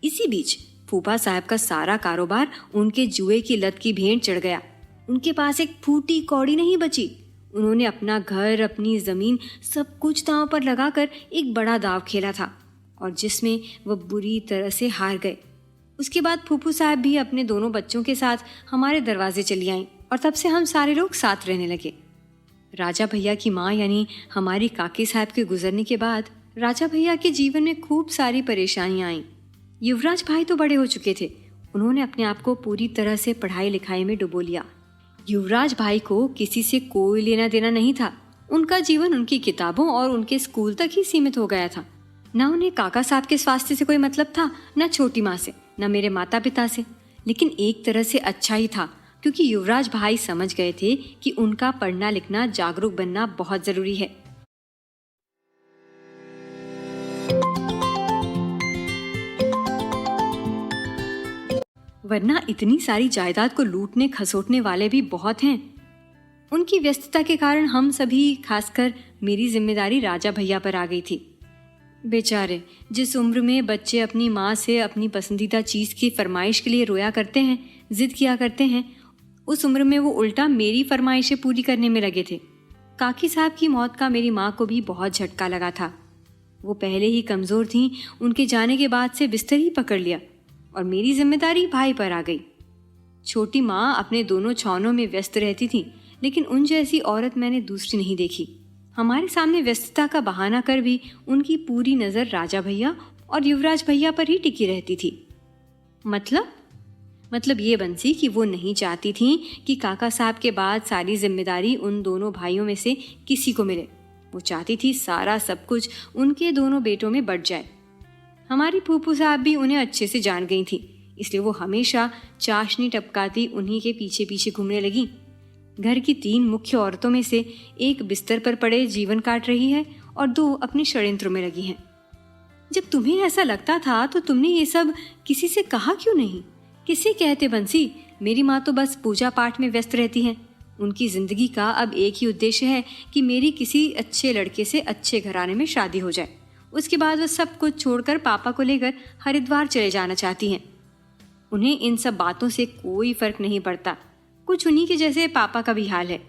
Speaker 2: इसी बीच फूफा साहब का सारा कारोबार उनके जुए की लत की भेंट चढ़ गया। उनके पास एक फूटी कौड़ी नहीं बची। उन्होंने अपना घर, अपनी जमीन, सब कुछ दांव पर लगाकर एक बड़ा दाव खेला था, और जिसमें वह बुरी तरह से हार गए। उसके बाद फूफू साहब भी अपने दोनों बच्चों के साथ हमारे दरवाजे चली आईं, और तब से हम सारे लोग साथ रहने लगे। राजा भैया की माँ यानी हमारी काकी साहब के गुजरने के बाद राजा भैया के जीवन में खूब सारी परेशानियां आईं। युवराज भाई तो बड़े हो चुके थे। उन्होंने अपने आप को पूरी तरह से पढ़ाई लिखाई में डुबो लिया। युवराज भाई को किसी से कोई लेना देना नहीं था। उनका जीवन उनकी किताबों और उनके स्कूल तक ही सीमित हो गया था। न उन्हें काका साहब के स्वास्थ्य से कोई मतलब था, न छोटी माँ से, न मेरे माता पिता से। लेकिन एक तरह से अच्छा ही था, क्योंकि युवराज भाई समझ गए थे कि उनका पढ़ना लिखना, जागरूक बनना बहुत जरूरी है। वरना इतनी सारी जायदाद को लूटने खसोटने वाले भी बहुत हैं। उनकी व्यस्तता के कारण हम सभी, खासकर मेरी जिम्मेदारी राजा भैया पर आ गई थी। बेचारे, जिस उम्र में बच्चे अपनी माँ से अपनी पसंदीदा चीज़ की फरमाइश के लिए रोया करते हैं, जिद किया करते हैं, उस उम्र में वो उल्टा मेरी फरमाइशें पूरी करने में लगे थे। काकी साहब की मौत का मेरी माँ को भी बहुत झटका लगा था। वो पहले ही कमज़ोर थीं। उनके जाने के बाद से बिस्तर ही पकड़ लिया और मेरी जिम्मेदारी भाई पर आ गई। छोटी माँ अपने दोनों छावनों में व्यस्त रहती थी, लेकिन उन जैसी औरत मैंने दूसरी नहीं देखी। हमारे सामने व्यस्तता का बहाना कर भी उनकी पूरी नज़र राजा भैया और युवराज भैया पर ही टिकी रहती थी। मतलब ये बंसी कि वो नहीं चाहती थी कि काका साहब के बाद सारी जिम्मेदारी उन दोनों भाइयों में से किसी को मिले। वो चाहती थी सारा सब कुछ उनके दोनों बेटों में बंट जाए। हमारी फूफू साहब भी उन्हें अच्छे से जान गई थी, इसलिए वो हमेशा चाशनी टपकाती उन्हीं के पीछे पीछे घूमने लगी। घर की 3 मुख्य औरतों में से एक बिस्तर पर पड़े जीवन काट रही है और 2 अपने षड्यंत्रों में लगी हैं। जब तुम्हें ऐसा लगता था तो तुमने ये सब किसी से कहा क्यों नहीं? किसे कहते बंसी? मेरी माँ तो बस पूजा पाठ में व्यस्त रहती हैं। उनकी जिंदगी का अब एक ही उद्देश्य है कि मेरी किसी अच्छे लड़के से अच्छे घराने में शादी हो जाए। उसके बाद वह सब कुछ छोड़कर पापा को लेकर हरिद्वार चले जाना चाहती हैं। उन्हें इन सब बातों से कोई फर्क नहीं पड़ता। कुछ उन्हीं के जैसे पापा का भी हाल है।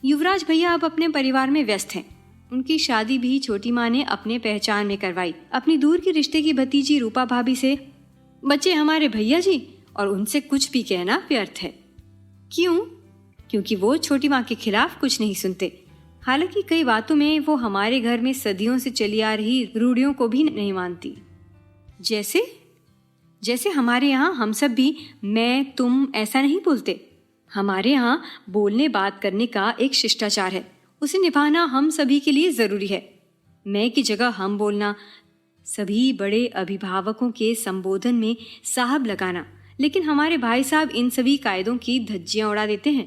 Speaker 2: युवराज भैया अब अपने परिवार में व्यस्त हैं। उनकी शादी भी छोटी माँ ने अपने पहचान में करवाई, अपनी दूर की रिश्ते की भतीजी रूपा भाभी से। बच्चे हमारे भैया जी, और उनसे कुछ भी कहना व्यर्थ है। क्यों? क्योंकि वो छोटी माँ के खिलाफ कुछ नहीं सुनते। हालांकि कई बातों में वो हमारे घर में सदियों से चली आ रही रूढ़ियों को भी नहीं मानती। जैसे हमारे यहाँ हम सब भी मैं तुम ऐसा नहीं बोलते। हमारे यहाँ बोलने बात करने का एक शिष्टाचार है, उसे निभाना हम सभी के लिए जरूरी है। मैं की जगह हम बोलना, सभी बड़े अभिभावकों के संबोधन में साहब लगाना। लेकिन हमारे भाई साहब इन सभी कायदों की धज्जियां उड़ा देते हैं।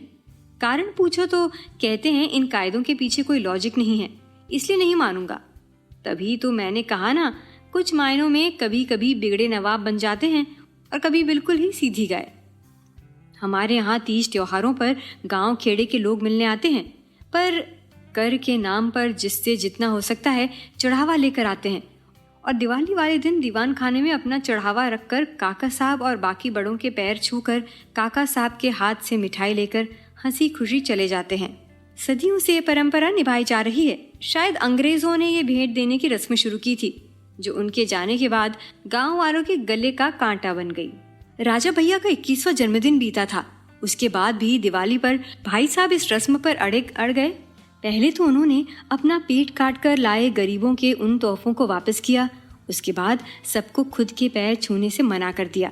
Speaker 2: कारण पूछो तो कहते हैं इन कायदों के पीछे कोई लॉजिक नहीं है, इसलिए नहीं मानूंगा। तभी तो मैंने कहा ना, कुछ मायनों में कभी कभी बिगड़े नवाब बन जाते हैं और कभी बिल्कुल ही सीधी गाय। हमारे यहाँ तीज त्योहारों पर गांव खेड़े के लोग मिलने आते हैं, पर कर के नाम पर जिससे जितना हो सकता है चढ़ावा लेकर आते हैं। और दिवाली वाले दिन दीवान खाने में अपना चढ़ावा रखकर काका साहब और बाकी बड़ों के पैर छूकर काका साहब के हाथ से मिठाई लेकर हंसी खुशी चले जाते हैं। सदियों से ये परंपरा निभाई जा रही है। शायद अंग्रेजों ने ये भेंट देने की रस्म शुरू की थी, जो उनके जाने के बाद गांव वालों के गले का कांटा बन गई। राजा भैया का 21वां जन्मदिन बीता था। उसके बाद भी दिवाली पर भाई साहब इस रस्म पर अड़ गए। पहले तो उन्होंने अपना पेट काट कर लाए गरीबों के उन तोहफों को वापस किया। उसके बाद सबको खुद के पैर छूने से मना कर दिया।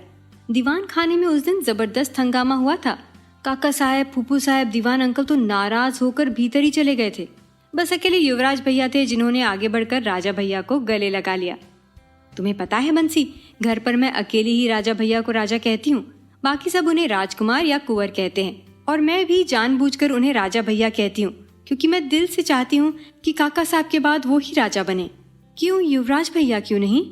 Speaker 2: दीवान खाने में उस दिन जबरदस्त हंगामा हुआ था। काका साहब, फूफू साहब, दीवान अंकल तो नाराज होकर भीतर ही चले गए थे। बस अकेले युवराज भैया थे जिन्होंने आगे बढ़कर राजा भैया को गले लगा लिया। तुम्हें पता है बंसी, घर पर मैं अकेले ही राजा भैया को राजा कहती हूँ। बाकी सब उन्हें राजकुमार या कुंवर कहते हैं, और मैं भी जानबूझकर उन्हें राजा भैया कहती हूँ, क्योंकि मैं दिल से चाहती हूँ कि काका साहब के बाद वो ही राजा बने। क्यों युवराज भैया क्यों नहीं?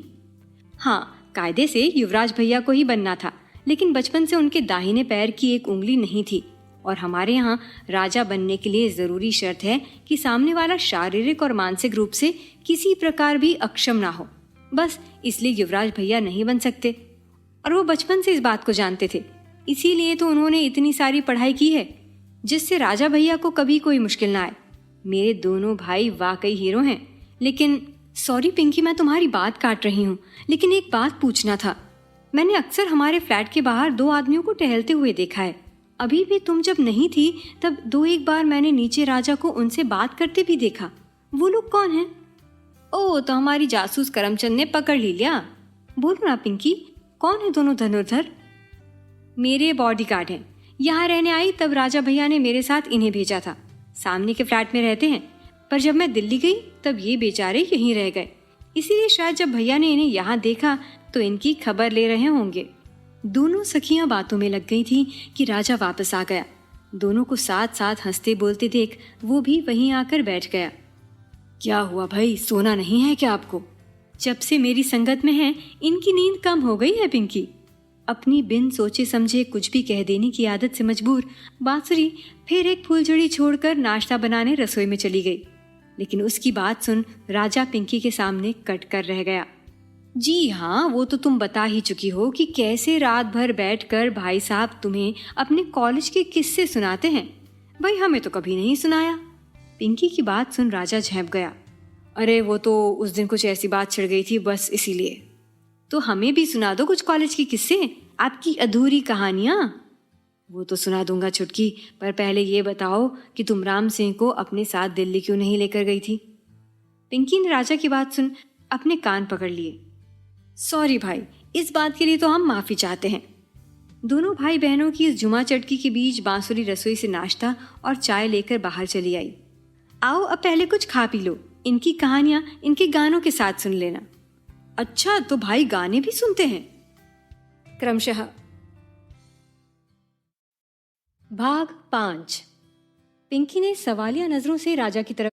Speaker 2: हाँ, कायदे से युवराज भैया को ही बनना था, लेकिन बचपन से उनके दाहिने पैर की एक उंगली नहीं थी। और हमारे यहाँ राजा बनने के लिए जरूरी शर्त है कि सामने वाला शारीरिक और मानसिक रूप से किसी प्रकार भी अक्षम ना हो। बस इसलिए युवराज भैया नहीं बन सकते, और वो बचपन से इस बात को जानते थे। इसीलिए तो उन्होंने इतनी सारी पढ़ाई की है, जिससे राजा भैया को कभी कोई मुश्किल ना आए। मेरे दोनों भाई वाकई हीरो हैं। लेकिन सॉरी पिंकी, मैं तुम्हारी बात काट रही हूँ, लेकिन एक बात पूछना था। मैंने अक्सर हमारे फ्लैट के बाहर 2 आदमियों को टहलते हुए देखा है। अभी भी तुम जब नहीं थी तब 2-1 बार मैंने नीचे राजा को उनसे बात करते भी देखा। वो लोग कौन हैं? ओह, तो हमारी जासूस करमचंद ने पकड़ लिया। बोलो ना पिंकी, कौन है दोनों धनुर्धर? मेरे बॉडीगार्ड हैं। यहाँ रहने आई तब राजा भैया ने मेरे साथ इन्हें भेजा था। सामने के फ्लैट में रहते हैं, पर जब मैं दिल्ली गई तब ये बेचारे यहीं रह गए। इसीलिए शायद जब भैया ने इन्हें यहाँ देखा तो इनकी खबर ले रहे होंगे। दोनों सखियां बातों में लग गई थीं कि राजा वापस आ गया। दोनों को साथ साथ हंसते बोलते देख वो भी वहीं आकर बैठ गया। क्या हुआ भाई, सोना नहीं है क्या आपको? जब से मेरी संगत में है इनकी नींद कम हो गई है पिंकी। अपनी बिन सोचे समझे कुछ भी कह देने की आदत से मजबूर बांसुरी फिर एक फूलझड़ी छोड़कर नाश्ता बनाने रसोई में चली गई। लेकिन उसकी बात सुन राजा पिंकी के सामने कट कर रह गया। जी हाँ, वो तो तुम बता ही चुकी हो कि कैसे रात भर बैठकर भाई साहब तुम्हें अपने कॉलेज के किस्से सुनाते हैं। भाई हमें तो कभी नहीं सुनाया। पिंकी की बात सुन राजा झेंप गया। अरे वो तो उस दिन कुछ ऐसी बात छिड़ गई थी, बस इसीलिए। तो हमें भी सुना दो कुछ कॉलेज के किस्से, आपकी अधूरी कहानियां। वो तो सुना दूंगा छुटकी, पर पहले ये बताओ कि तुम राम सिंह को अपने साथ दिल्ली क्यों नहीं लेकर गई थी? पिंकी ने राजा की बात सुन अपने कान पकड़ लिए। सॉरी भाई, इस बात के लिए तो हम माफी चाहते हैं। दोनों भाई बहनों की इस जुमा चटकी के बीच बांसुरी रसोई से नाश्ता और चाय लेकर बाहर चली आई। आओ अब पहले कुछ खा पी लो, इनकी कहानियां इनके गानों के साथ सुन लेना। अच्छा, तो भाई गाने भी सुनते हैं? क्रमशः। भाग 5। पिंकी ने सवालिया नजरों से राजा की तरफ